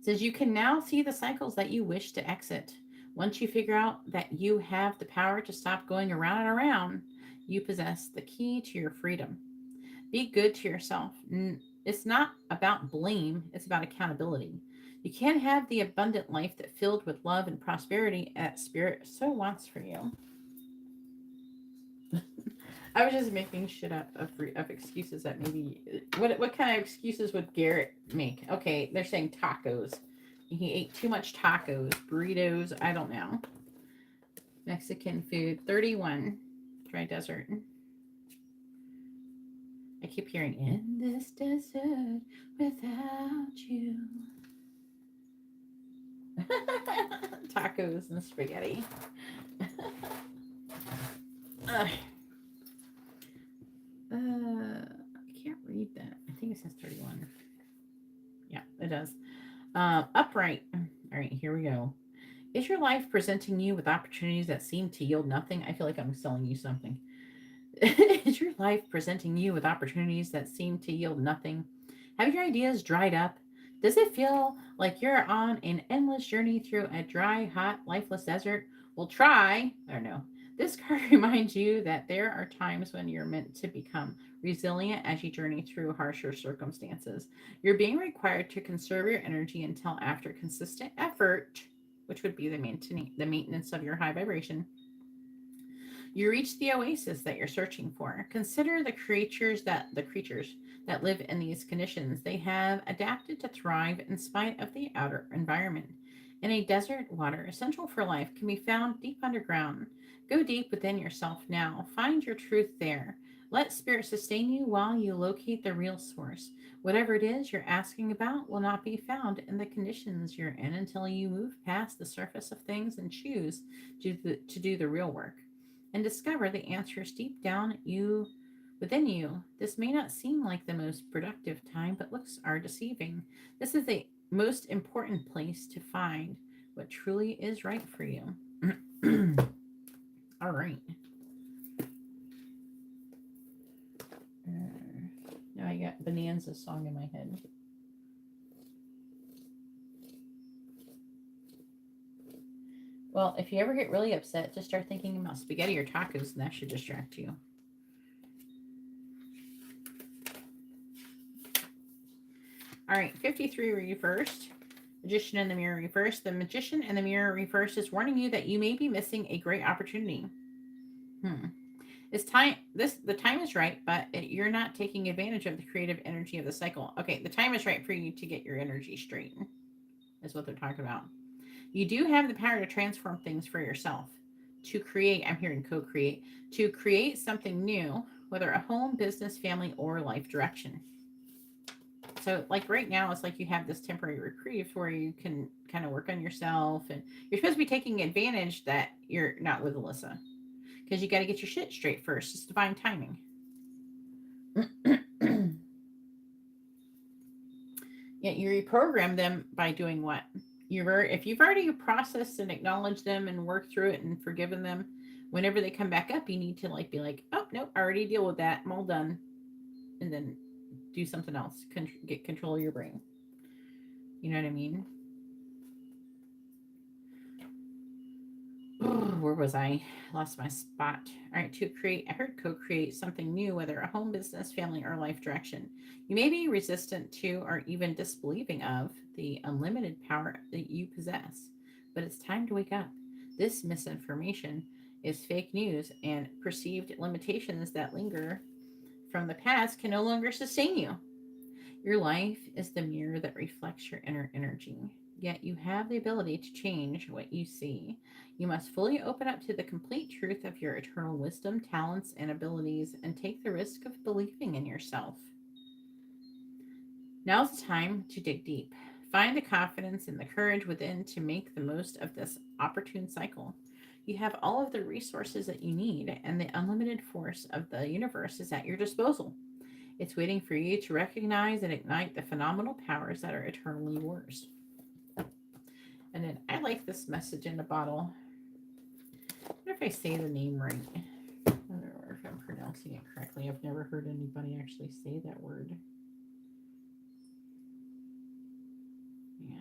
Says you can now see the cycles that you wish to exit. Once you figure out that you have the power to stop going around and around, you possess the key to your freedom. Be good to yourself. It's not about blame, it's about accountability. You can't have the abundant life that filled with love and prosperity that Spirit so wants for you. I was just making shit up of excuses that maybe... What kind of excuses would Garrett make? Okay, they're saying tacos. He ate too much tacos, burritos, I don't know. Mexican food, 31. Dry desert. I keep hearing, in this desert without you. Tacos and spaghetti. I can't read that. I think it says 31. Yeah, it does. Upright. All right, here we go. Is your life presenting you with opportunities that seem to yield nothing? I feel like I'm selling you something. Is your life presenting you with opportunities that seem to yield nothing? Have your ideas dried up? Does it feel like you're on an endless journey through a dry, hot, lifeless desert? Well, try. I don't know. This card reminds you that there are times when you're meant to become resilient as you journey through harsher circumstances. You're being required to conserve your energy until after consistent effort, which would be the maintenance of your high vibration, you reach the oasis that you're searching for. Consider the creatures that live in these conditions. They have adapted to thrive in spite of the outer environment. In a desert, water essential for life can be found deep underground. Go deep within yourself now. Find your truth there. Let spirit sustain you while you locate the real source. Whatever it is you're asking about will not be found in the conditions you're in until you move past the surface of things and choose to do the real work and discover the answers deep down within you. This may not seem like the most productive time, but looks are deceiving. This is the most important place to find what truly is right for you. All right. Now I got Bonanza song in my head. Well, if you ever get really upset, just start thinking about spaghetti or tacos, and that should distract you. All right, 53 reversed. Magician in the Mirror reversed. The Magician in the Mirror reversed is warning you that you may be missing a great opportunity. It's time. The time is right, but you're not taking advantage of the creative energy of the cycle. Okay, the time is right for you to get your energy straight. Is what they're talking about. You do have the power to transform things for yourself. To create, I'm hearing co-create. To create something new, whether a home, business, family, or life direction. So, like right now, it's like you have this temporary reprieve where you can kind of work on yourself, and you're supposed to be taking advantage that you're not with Alyssa. Because you got to get your shit straight first. It's divine timing. Yeah, you reprogram them by doing what? If you've already processed and acknowledged them and worked through it and forgiven them, whenever they come back up, you need to be like, oh, nope, I already deal with that. I'm all done. And then do something else. Get control of your brain. You know what I mean? Where was I? Lost my spot. All right, to create, I heard co-create something new, whether a home, business, family, or life direction. You may be resistant to or even disbelieving of the unlimited power that you possess, but it's time to wake up. This misinformation is fake news, and perceived limitations that linger from the past can no longer sustain you. Your life is the mirror that reflects your inner energy. Yet you have the ability to change what you see. You must fully open up to the complete truth of your eternal wisdom, talents, and abilities, and take the risk of believing in yourself. Now's the time to dig deep. Find the confidence and the courage within to make the most of this opportune cycle. You have all of the resources that you need, and the unlimited force of the universe is at your disposal. It's waiting for you to recognize and ignite the phenomenal powers that are eternally yours. And then I like this message in the bottle. I wonder if I say the name right. I don't know if I'm pronouncing it correctly. I've never heard anybody actually say that word. Yeah.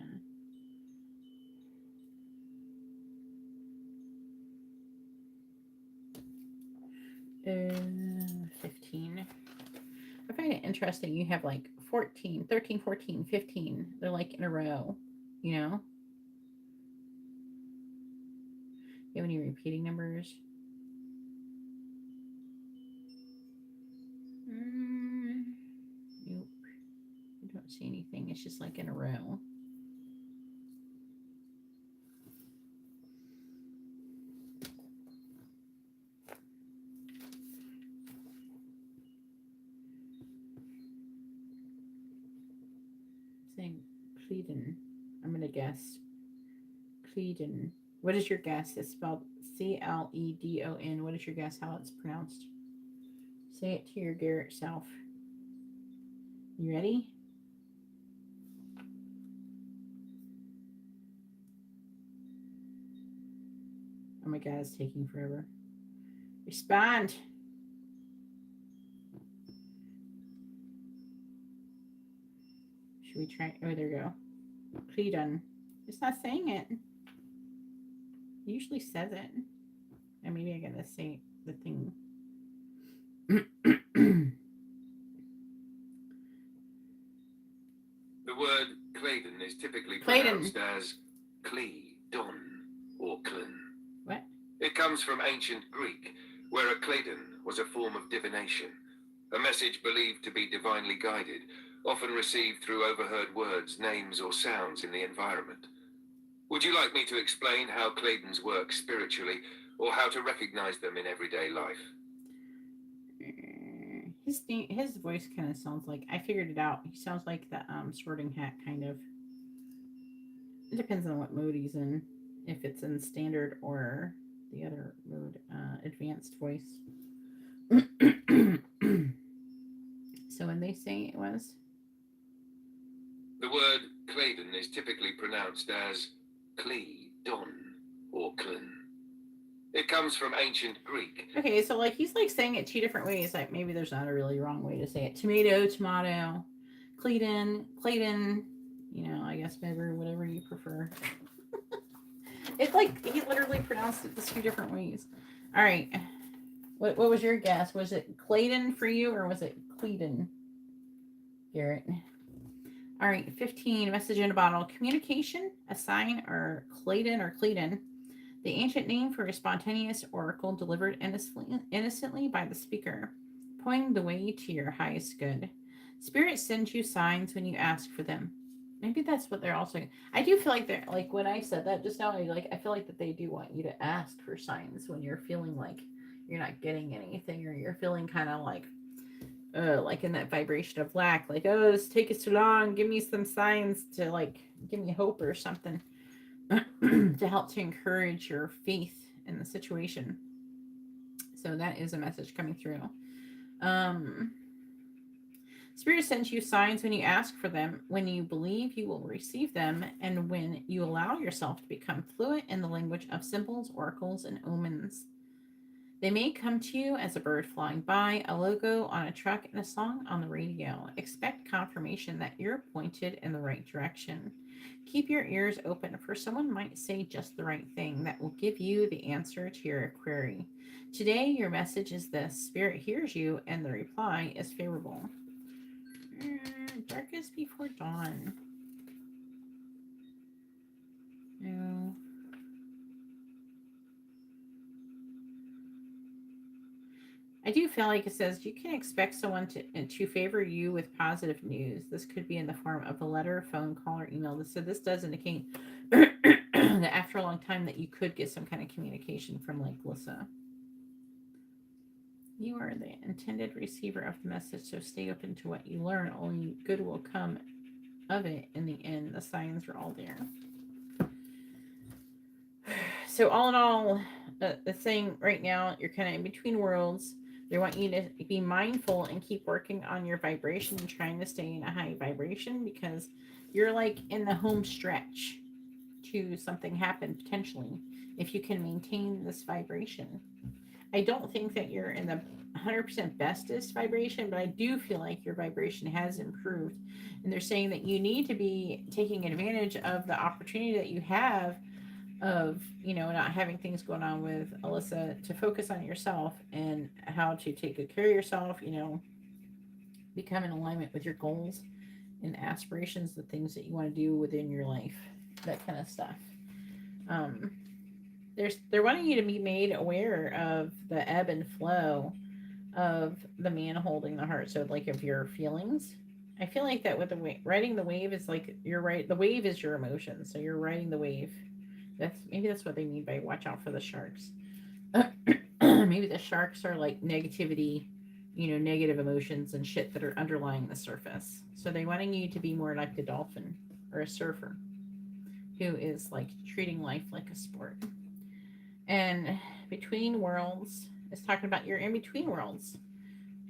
15. I find it interesting. You have like 14, 13, 14, 15. They're like in a row, you know? You have any repeating numbers? Nope. I don't see anything. It's just like in a row. Saying Cledon. I'm going to guess. Cledon. What is your guess? It's spelled Cledon. What is your guess how it's pronounced? Say it to your Garrett self. You ready? Oh my God, it's taking forever. Respond. Should we try? Oh, there we go. Cledon. It's not saying it. It usually says it. And maybe I gotta say the thing. The word Cledon is typically pronounced as Cledon or Clon. What? It comes from ancient Greek, where a Cledon was a form of divination, a message believed to be divinely guided, often received through overheard words, names, or sounds in the environment. Would you like me to explain how Cledons work spiritually, or how to recognize them in everyday life? his voice kind of sounds like, I figured it out. He sounds like the Sorting Hat kind of. It depends on what mode he's in, if it's in standard or the other mode, advanced voice. So when they say it was, The word Claydon is typically pronounced as Clee-don or Klin. It comes from ancient Greek. okay, so like he's like saying it two different ways. Like maybe there's not a really wrong way to say it. Tomato, tomato, Clayton, Clayton. You know, I guess maybe whatever you prefer. It's like he literally pronounced it the two different ways. All right, what was your guess? Was it Clayton for you or was it Clayton, Garrett? All right, 15. Message in a bottle. Communication, a sign, or Clayton or Clayton. The ancient name for a spontaneous oracle delivered innocently by the speaker, pointing the way to your highest good. Spirit sends you signs when you ask for them. Maybe that's what they're also. I do feel like they're like when I said that just now. I feel like that they do want you to ask for signs when you're feeling like you're not getting anything, or you're feeling kind of like in that vibration of lack. Like, oh, this take us too long. Give me some signs to like give me hope or something. To help to encourage your faith in the situation. So that is a message coming through. Spirit sends you signs when you ask for them, when you believe you will receive them, and when you allow yourself to become fluent in the language of symbols, oracles, and omens. They may come to you as a bird flying by, a logo on a truck, and a song on the radio. Expect confirmation that you're pointed in the right direction. Keep your ears open, for someone might say just the right thing that will give you the answer to your query. Today, your message is this: Spirit hears you, and the reply is favorable. Darkest before dawn. No. I do feel like it says you can expect someone to favor you with positive news. This could be in the form of a letter, phone call, or email. So this does indicate that after a long time that you could get some kind of communication from like Lissa. You are the intended receiver of the message, so stay open to what you learn. Only good will come of it in the end. The signs are all there. So all in all, the thing right now, you're kind of in between worlds. They want you to be mindful and keep working on your vibration and trying to stay in a high vibration, because you're like in the home stretch to something happen potentially if you can maintain this vibration. I don't think that you're in the 100% bestest vibration, but I do feel like your vibration has improved. And they're saying that you need to be taking advantage of the opportunity that you have of, you know, not having things going on with Alyssa, to focus on yourself and how to take good care of yourself, you know, become in alignment with your goals and aspirations, the things that you want to do within your life, that kind of stuff. They're wanting you to be made aware of the ebb and flow of the man holding the heart. So like of your feelings. I feel like that with the riding the wave is like you're right. The wave is your emotion. So you're riding the wave. That's what they mean by watch out for the sharks. Maybe the sharks are like negativity, you know, negative emotions and shit that are underlying the surface. So they're wanting you to be more like a dolphin or a surfer who is like treating life like a sport. And between worlds is talking about you're in between worlds.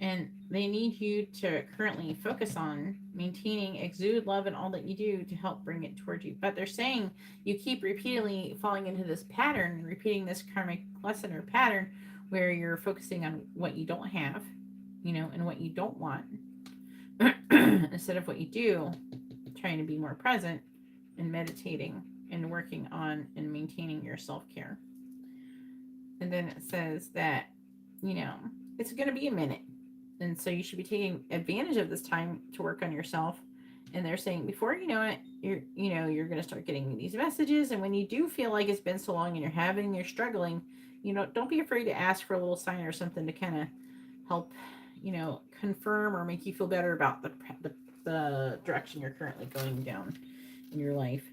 And they need you to currently focus on maintaining, exude love in all that you do to help bring it towards you. But they're saying you keep repeatedly falling into this pattern, repeating this karmic lesson or pattern where you're focusing on what you don't have, you know, and what you don't want instead of what you do, trying to be more present and meditating and working on and maintaining your self-care. And then it says that, you know, it's going to be a minute. And so you should be taking advantage of this time to work on yourself. And they're saying before you know it, you're going to start getting these messages. And when you do feel like it's been so long and you're struggling, you know, don't be afraid to ask for a little sign or something to kind of help, you know, confirm or make you feel better about the direction you're currently going down in your life.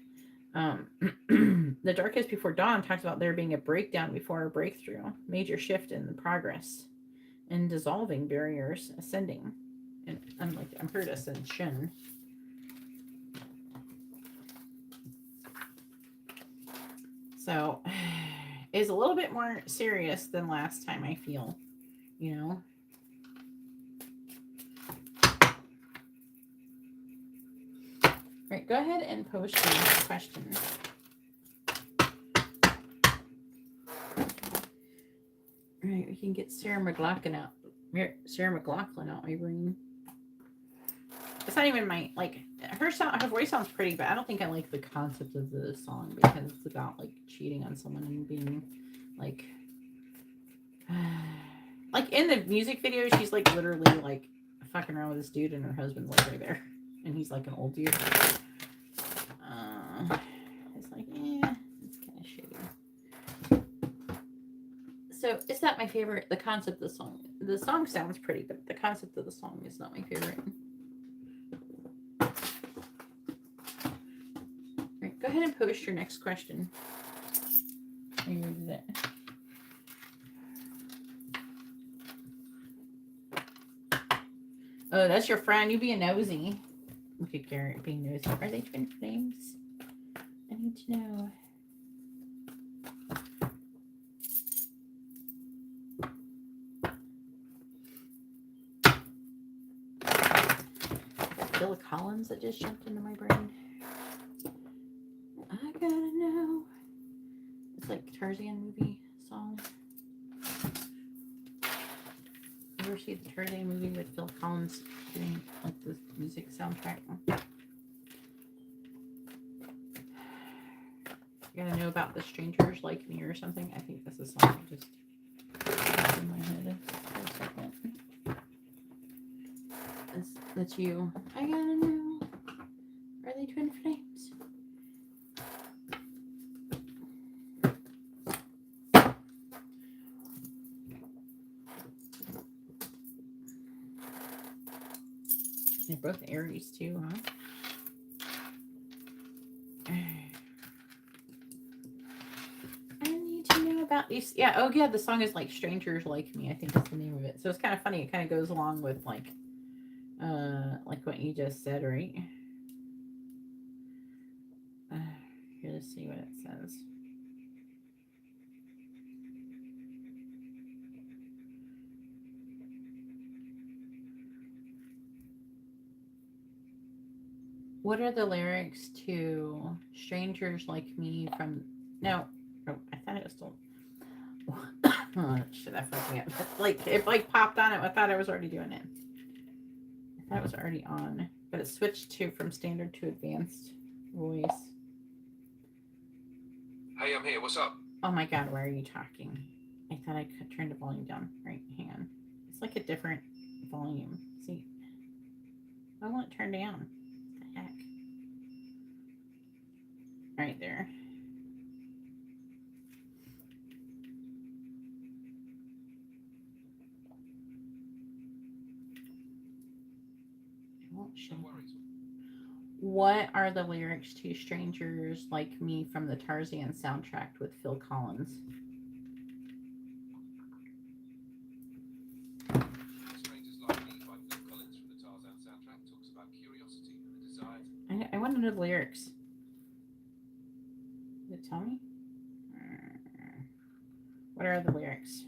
The darkest before dawn talks about there being a breakdown before a breakthrough, major shift in the progress. and dissolving barriers, ascending. And unlike, I'm heard ascension. So it's a little bit more serious than last time, I feel, you know. Right, go ahead and post your next question. Right, we can get Sarah McLachlan out. Sarah McLachlan out my brain. It's not even my, like, her voice sounds pretty, but I don't think I like the concept of the song because it's about, like, cheating on someone and being, like in the music video, she's, like, literally, like, fucking around with this dude and her husband's, like, right there. And he's, like, an old dude. It's like, it's kind of shitty. So, it's not my favorite, the concept of the song. The song sounds pretty, but the concept of the song is not my favorite. Right, go ahead and post your next question. I did it. Oh, that's your friend. You being nosy. Look at Garrett being nosy. Are they twin flames? I need to know. Phil Collins that just jumped into my brain. I gotta know. It's like Tarzan movie song. You ever see the Tarzan movie with Phil Collins doing like the music soundtrack? You gotta know about the strangers like me or something. I think that's a song that just popped in my head for a second. That's you. I gotta know. Are they twin flames? They're both Aries too, huh? I need to know about these. Yeah, oh yeah, the song is like Strangers Like Me, I think is the name of it. So it's kind of funny. It kind of goes along with like what you just said, right? Here, let's see what it says. What are the lyrics to Strangers Like Me from... No. Oh, I thought it was still... Oh, shit, I forget. Like, it like popped on it. I thought I was already doing it. I thought it was already on. But it switched to from standard to advanced voice. Hey, I'm here. What's up? Oh my god, why are you talking? I thought I could turn the volume down. Right, hang on. It's like a different volume. See? Why won't it turn down? What the heck? Right there. It won't show. What are the lyrics to Strangers Like Me from the Tarzan soundtrack with Phil Collins? Strangers Like Me by Phil Collins from the Tarzan soundtrack talks about curiosity and the desire. I want to know the lyrics. Does it tell me? What are the lyrics?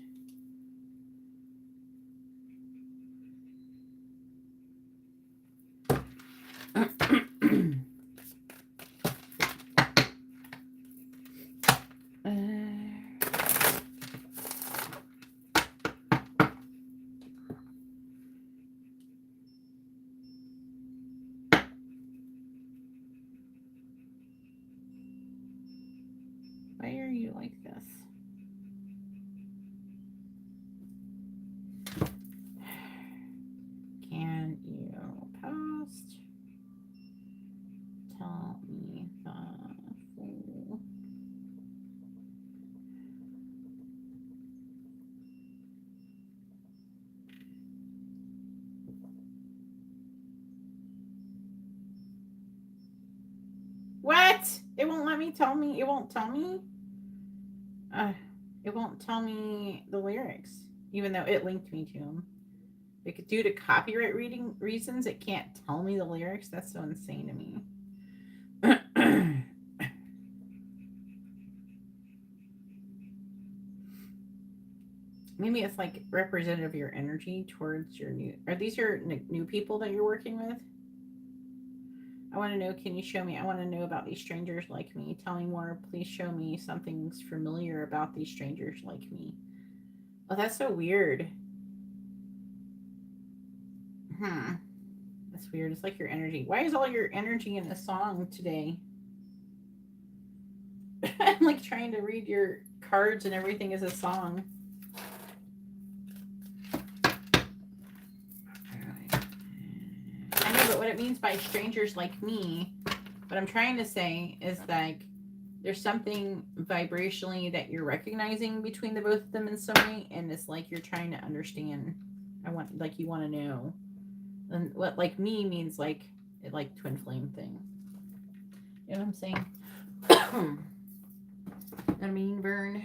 Why are you like this? Can you post? Tell me the full. What? It won't let me tell me. It won't tell me. It won't tell me the lyrics. even though it linked me to him. Because due to copyright reasons, it can't tell me the lyrics. That's so insane to me. Maybe it's like representative of your energy towards your new. Are these your new people that you're working with? I want to know. Can you show me? I want to know about these strangers like me. Tell me more. Please show me something's familiar about these strangers like me. Oh, that's so weird. That's weird. It's like your energy. Why is all your energy in a song today? I'm like trying to read your cards and everything as a song. I know, but what it means by strangers like me, what I'm trying to say is like there's something vibrationally that you're recognizing between the both of them in some way, and it's like you're trying to understand. You want to know. And what like me means like it like twin flame thing. You know what I'm saying? I mean, burn.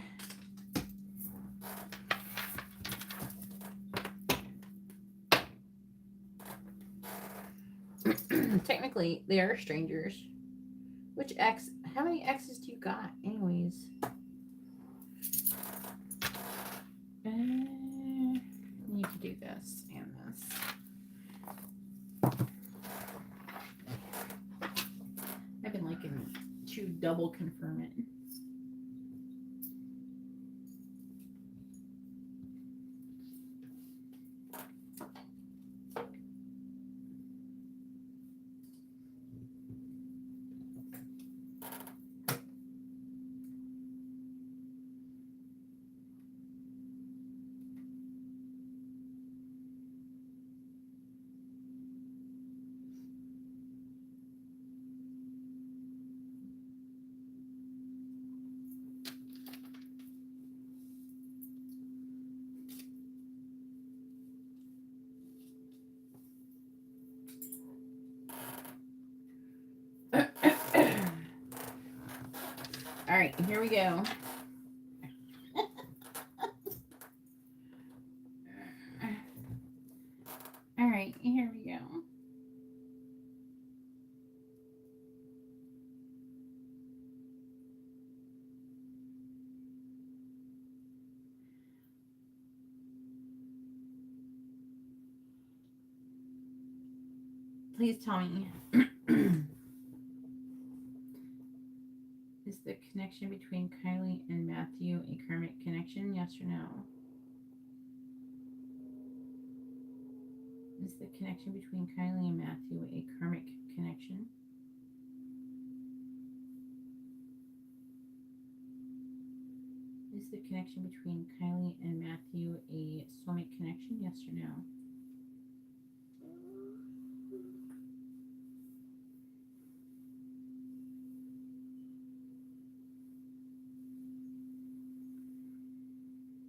Technically, they are strangers. Which ex? How many exes do you got, anyways? I need to do this and this. I've been liking to double confirm it. All right, here we go. All right, here we go. Please tell me. Is the connection between Kylie and Matthew a karmic connection? Yes or no? Is the connection between Kylie and Matthew a karmic connection? Is the connection between Kylie and Matthew a soulmate connection? Yes or no?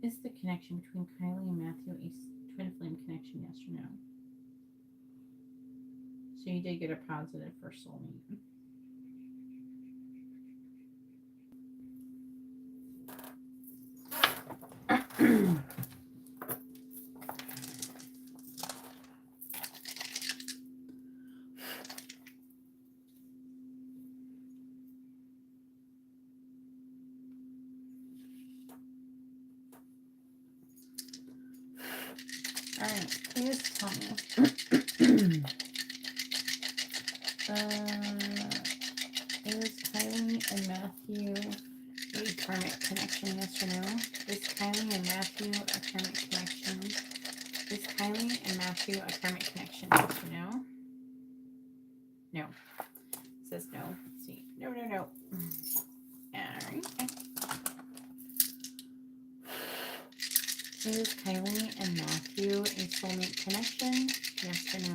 Is the connection between Kylie and Matthew a twin flame connection? Yes or no? So you did get a positive for soulmate. All right, please tell me. Is Kylie and Matthew a karmic connection? Yes or no? Is Kylie and Matthew a karmic connection? Is Kylie and Matthew a karmic connection? Yes or no? No. It says no. Let's see. No. All right. Is Kylie and Matthew a soulmate connection? Yes or no?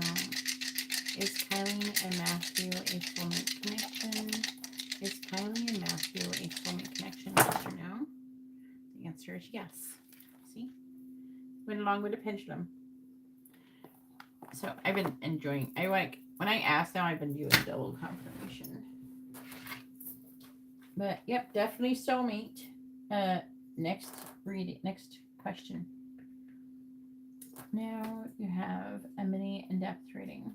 Is Kylie and Matthew a soulmate connection? Is Kylie and Matthew a soulmate connection? Yes or no? The answer is yes. See? Went along with the pendulum. So I've been enjoying. When I ask now, I've been doing double confirmation. But yep, definitely soulmate. Next question. Now you have a mini in-depth reading.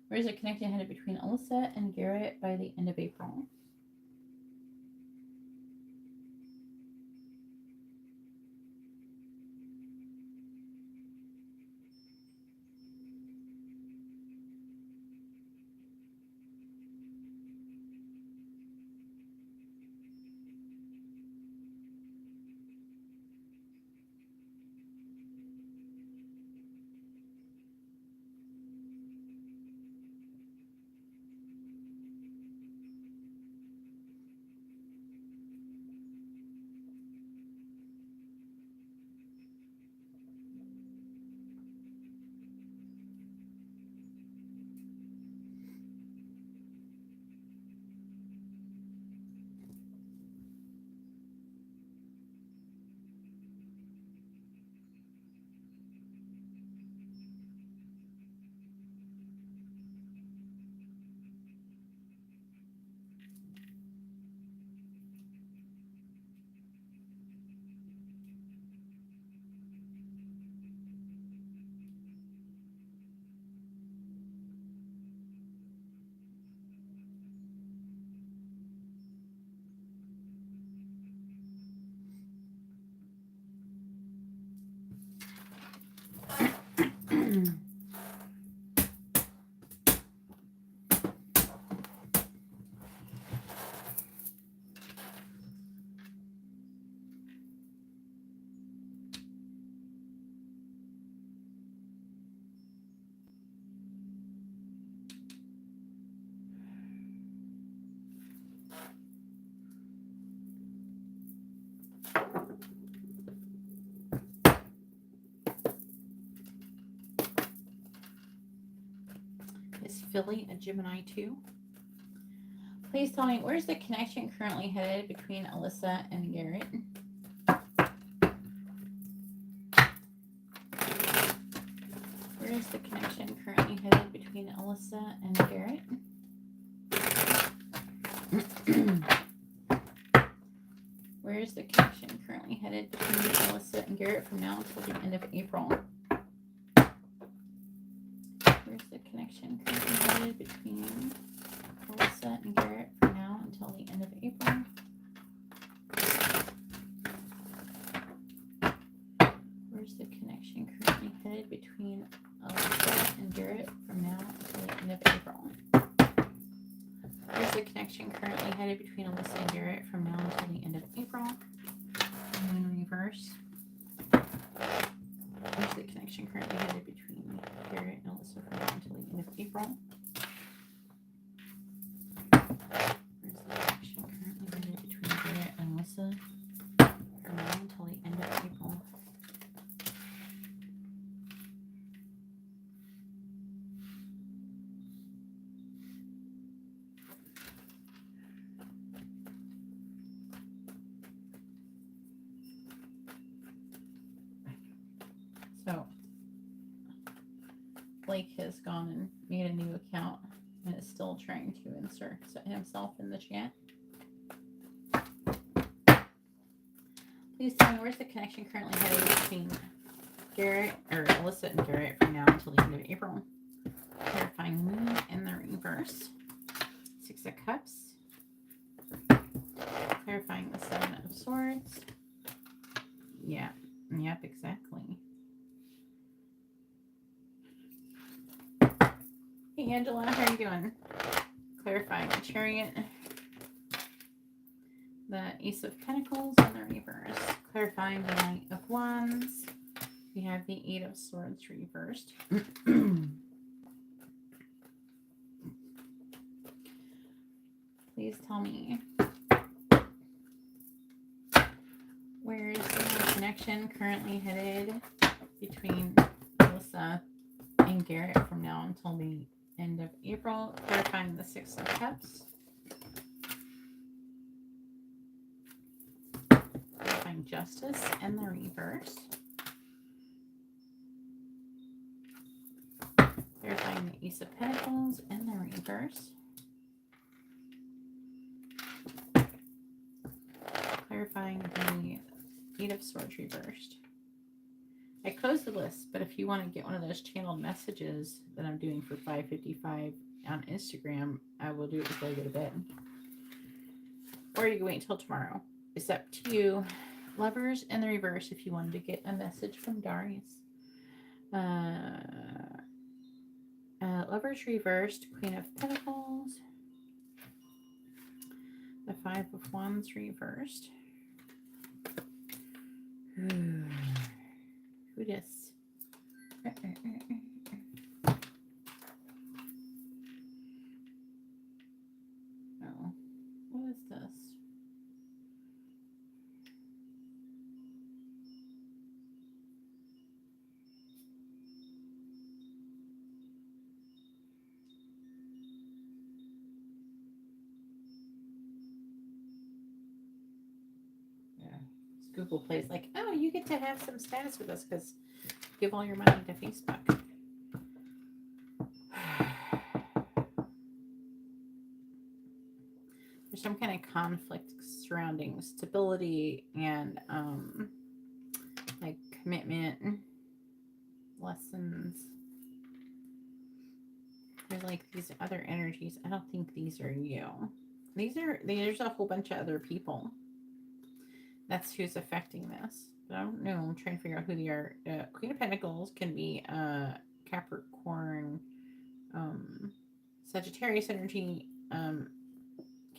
Where's the connection headed between Alyssa and Garrett by the end of April? Is Philly a Gemini too? Please tell me, where's the connection currently headed between Alyssa and Garrett? Where is the connection currently headed between Alyssa and Garrett? Where is the connection currently headed between Alyssa and Garrett from now until the end of April? Where's the connection currently headed between Alyssa and Garrett from now until the end of April? Where's the connection currently headed between Alyssa and Garrett from now until the end of April? Where's the connection currently headed between Alyssa and Garrett from now until the end of April? And in reverse. Where's the connection currently headed between Garrett and Alyssa from now until the end of April? Where's the connection currently headed between Garrett and Alyssa from now until the end of April? So, Blake has gone and made a new account and is still trying to insert himself in the chat. Please tell me, where's the connection currently headed between Garrett, or Alyssa and Garrett from now until the end of April? Clarifying moon in the reverse. 6 of Cups. Clarifying the 7 of Swords. Yeah. Yep, exactly. Angela. How are you doing? Clarifying the Chariot. The Ace of Pentacles and the reverse. Clarifying the Knight of Wands. We have the Eight of Swords reversed. Please tell me, where is the connection currently headed between Alyssa and Garrett from now until the end of April? Clarifying the Six of Cups. Clarifying Justice and the reverse. Clarifying the Ace of Pentacles and the reverse. Clarifying the Eight of Swords reversed. I closed the list, but if you want to get one of those channeled messages that I'm doing for $5.55 on Instagram, I will do it before I go to bed. Or you can wait until tomorrow. It's up to you. Lovers in the reverse if you wanted to get a message from Darius. Lovers reversed, Queen of Pentacles. The Five of Wands reversed. Who dis? Oh, what is this? Google Play is like, oh, you get to have some status with us because give all your money to Facebook. There's some kind of conflict surrounding stability and like commitment, lessons. There's like these other energies. I don't think these are you. There's a whole bunch of other people. That's who's affecting this. But I don't know. I'm trying to figure out who they are. Queen of Pentacles can be Capricorn, Sagittarius energy.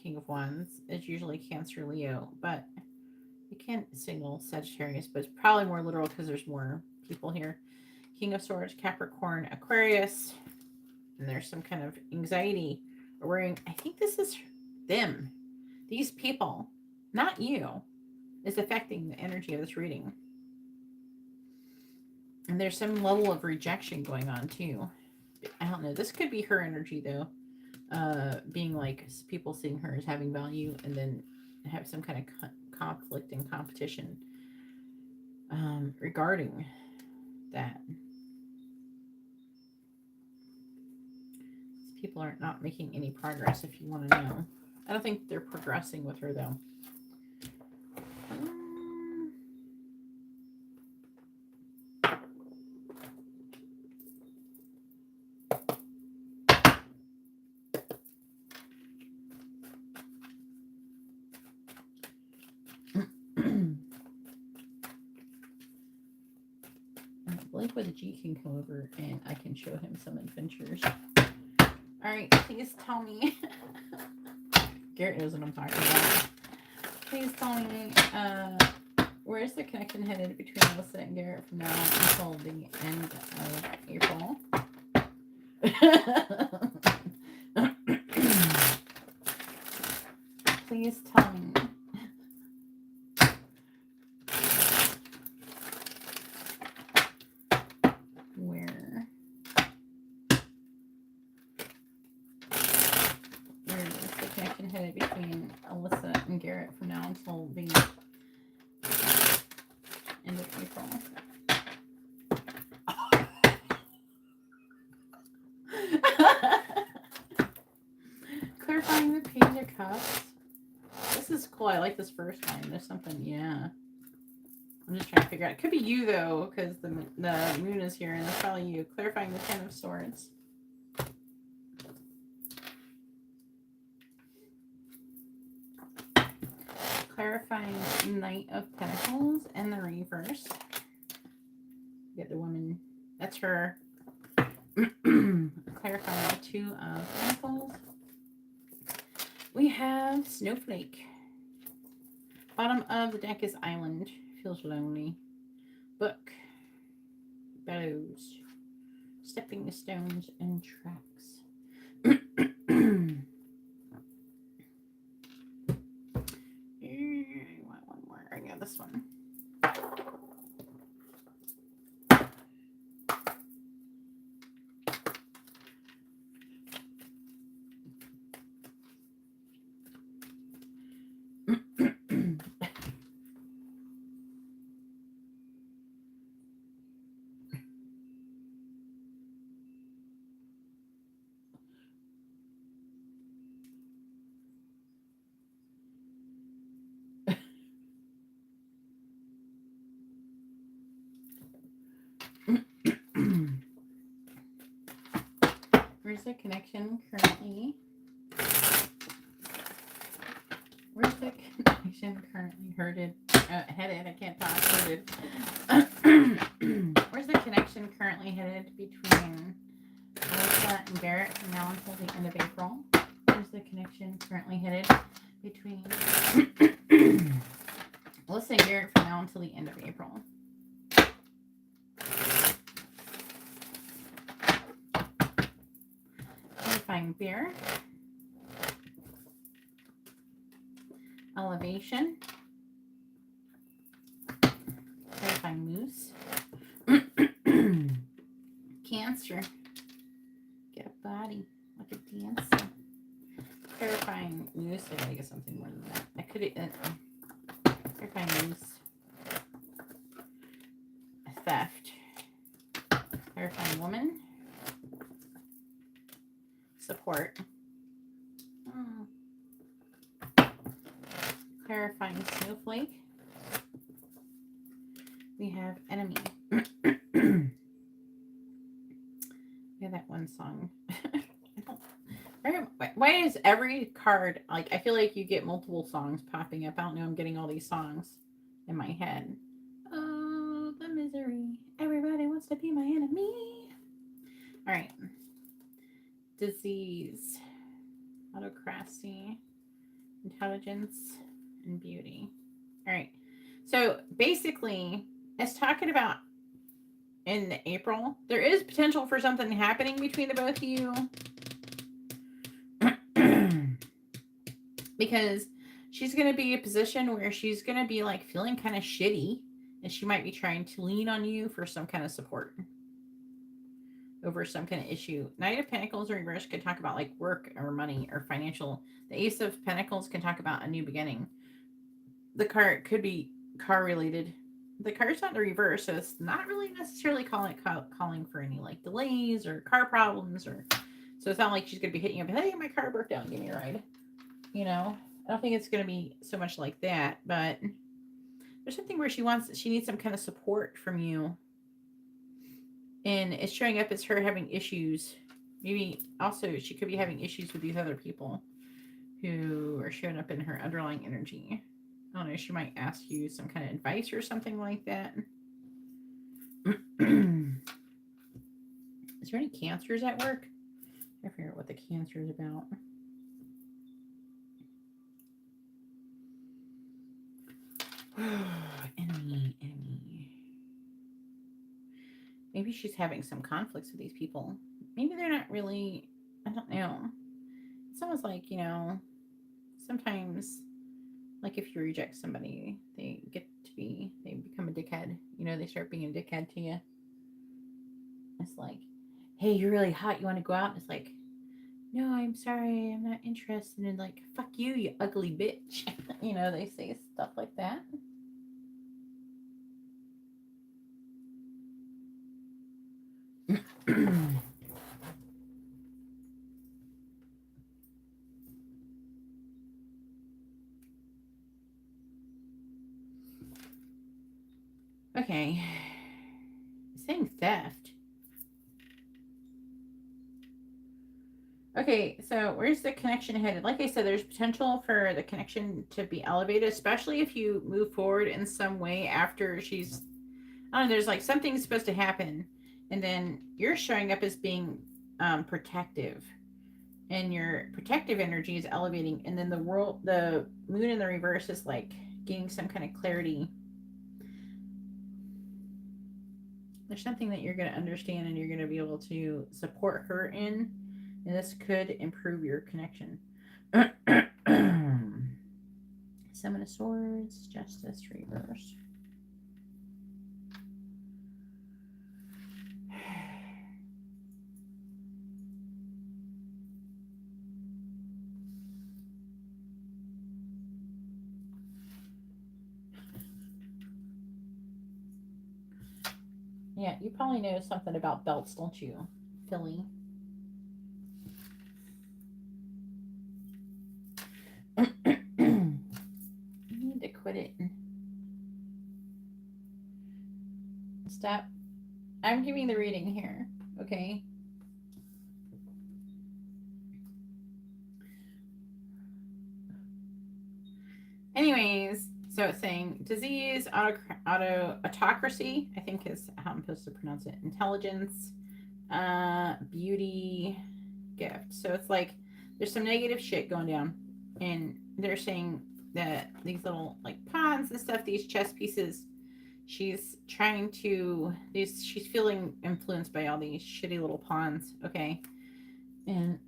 King of Wands is usually Cancer, Leo. But you can't signal Sagittarius, but it's probably more literal because there's more people here. King of Swords, Capricorn, Aquarius. And there's some kind of anxiety or worrying. I think this is them. These people, not you, is affecting the energy of this reading. And there's some level of rejection going on too. I don't know. This could be her energy though. Being like people seeing her as having value and then have some kind of conflict and competition regarding that. These people are not making any progress if you want to know. I don't think they're progressing with her though. Blake with a G can come over and I can show him some adventures. Alright, please tell me. Garrett knows what I'm talking about. Please tell me, where is the connection headed between Alyssa and Garrett from now until the end of April? Please tell me. Between Alyssa and Garrett from now until the end of April. Clarifying the Page of Cups. This is cool. I like this first line. There's something, yeah. I'm just trying to figure out. It could be you though, because the moon is here, and that's probably you. Clarifying the Ten of Swords. Clarifying Knight of Pentacles and the reverse. Get the woman. That's her. clarifying the Two of Pentacles. We have Snowflake. Bottom of the deck is Island. Feels lonely. Book. Bellows. Stepping the stones and tracks. I want one more. I got this one. Where's the connection currently? Where's the connection currently headed? I can't talk. Headed. Where's the connection currently headed between Melissa and Garrett from now until the end of April? Where's the connection currently headed between Melissa and Garrett from now until the end of April? Clarifying Bear. Elevation. Clarifying Moose. Cancer. Get a body like a dancer. Clarifying Moose. I gotta get something more than that. I could clarifying Moose. Theft. Clarifying Woman. Support. Clarifying Snowflake. We have Enemy. We have that one song. Why is every card, like, I feel like you get multiple songs popping up. I don't know, I'm getting all these songs in my head. Oh, the misery. Everybody wants to be my enemy. All right. Disease. Autocracy. Intelligence. And beauty. All right. So basically, it's talking about in April, there is potential for something happening between the both of you. Because she's going to be in a position where she's going to be like feeling kind of shitty. And she might be trying to lean on you for some kind of support over some kind of issue. Knight of Pentacles reverse could talk about like work or money or financial. The Ace of Pentacles can talk about a new beginning. The card could be car related. The card's not the reverse, so it's not really necessarily calling for any like delays or car problems, or so it's not like she's gonna be hitting you up. Hey, my car broke down. Give me a ride. You know, I don't think it's gonna be so much like that, but there's something where she needs some kind of support from you, and it's showing up as her having issues. Maybe also she could be having issues with these other people who are showing up in her underlying energy. I don't know, she might ask you some kind of advice or something like that. Is there any cancers at work? I figure out what the cancer is about. Enemy. Maybe she's having some conflicts with these people. Maybe they're not really, I don't know. It's almost like, you know, sometimes, like if you reject somebody, they become a dickhead. You know, they start being a dickhead to you. It's like, hey, you're really hot. You want to go out? And it's like, no, I'm sorry. I'm not interested. And like, fuck you, you ugly bitch. You know, they say stuff like that. Okay. Saying theft. Okay, so where's the connection headed? Like I said, there's potential for the connection to be elevated, especially if you move forward in some way after I don't know, there's like something's supposed to happen, and then you're showing up as being protective, and your protective energy is elevating, and then the moon in the reverse is like getting some kind of clarity. There's something that you're going to understand and you're going to be able to support her in, and this could improve your connection. Seven of Swords, Justice, reverse. Yeah, you probably know something about belts, don't you, Philly? You need to quit it. Stop. I'm giving the reading here, okay? Anyways, so it's saying disease, autocracy, I think is how I'm supposed to pronounce it. Intelligence, beauty, gift. So it's like there's some negative shit going down, and they're saying that these little like pawns and stuff, these chess pieces, she's trying to she's feeling influenced by all these shitty little pawns, okay? And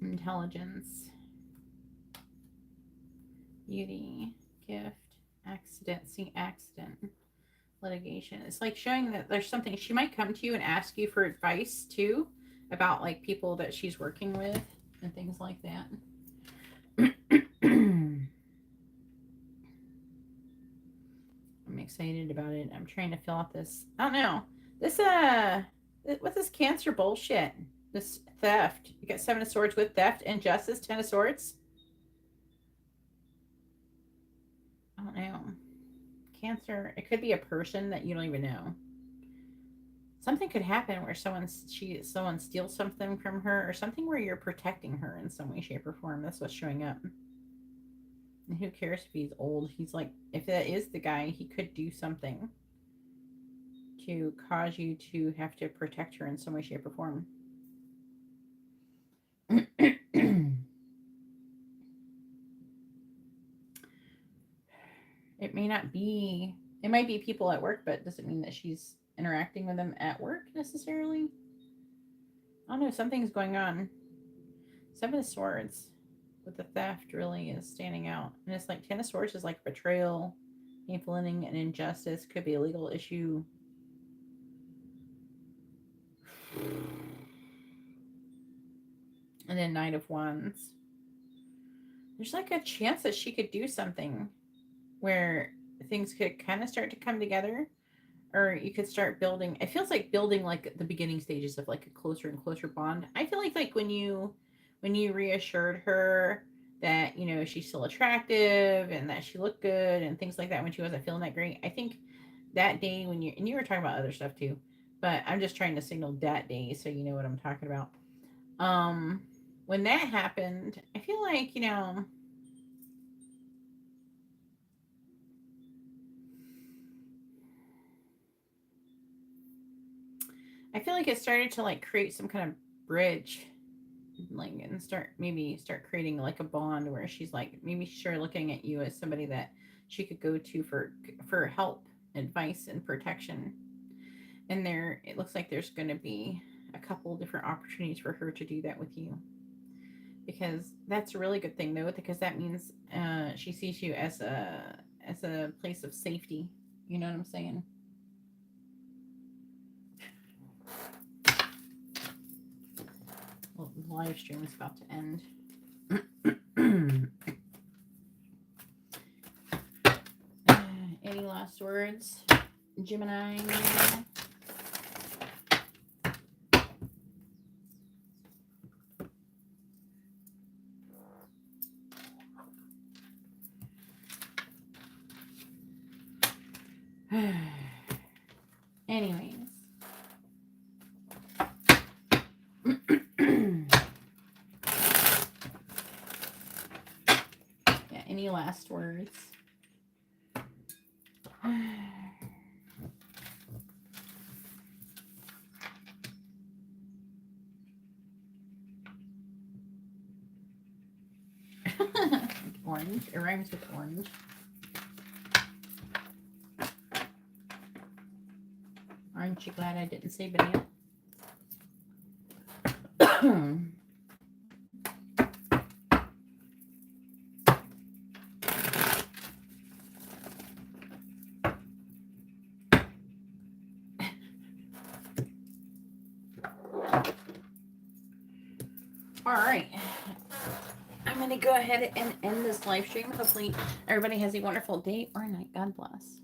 intelligence, beauty, gift, accident, litigation. It's like showing that there's something she might come to you and ask you for advice too about like people that she's working with and things like that. I'm excited about it. I'm trying to fill out this. I don't know. This what's this Cancer bullshit? This theft. You got Seven of Swords with theft and justice, Ten of Swords. I don't know. Cancer, it could be a person that you don't even know. Something could happen where someone steals something from her, or something where you're protecting her in some way, shape, or form. That's what's showing up. And who cares if he's old? He's like, if that is the guy, he could do something to cause you to have to protect her in some way, shape, or form. It might be people at work, but doesn't mean that she's interacting with them at work necessarily. I don't know, something's going on. Seven of Swords with the theft really is standing out. And it's like Ten of Swords is like betrayal, painful ending, and injustice. Could be a legal issue. And then Knight of Wands. There's like a chance that she could do something where things could kind of start to come together, or you could start building. It feels like building like the beginning stages of like a closer and closer bond. I feel like when you reassured her that, you know, she's still attractive and that she looked good and things like that when she wasn't feeling that great, I think that day when you were talking about other stuff too, but I'm just trying to signal that day so you know what I'm talking about. When that happened, I feel like, you know, I feel like it started to like create some kind of bridge, like, and start creating like a bond where she's like, maybe she's looking at you as somebody that she could go to for help, advice, and protection. And there, it looks like there's going to be a couple different opportunities for her to do that with you, because that's a really good thing though, because that means she sees you as a place of safety. You know what I'm saying? Well, the live stream is about to end. Any last words, Gemini? Anyways. Yeah, any last words? Orange. It rhymes with orange. Aren't you glad I didn't say banana? All right. I'm going to go ahead and end this live stream. Hopefully everybody has a wonderful day or night. God bless.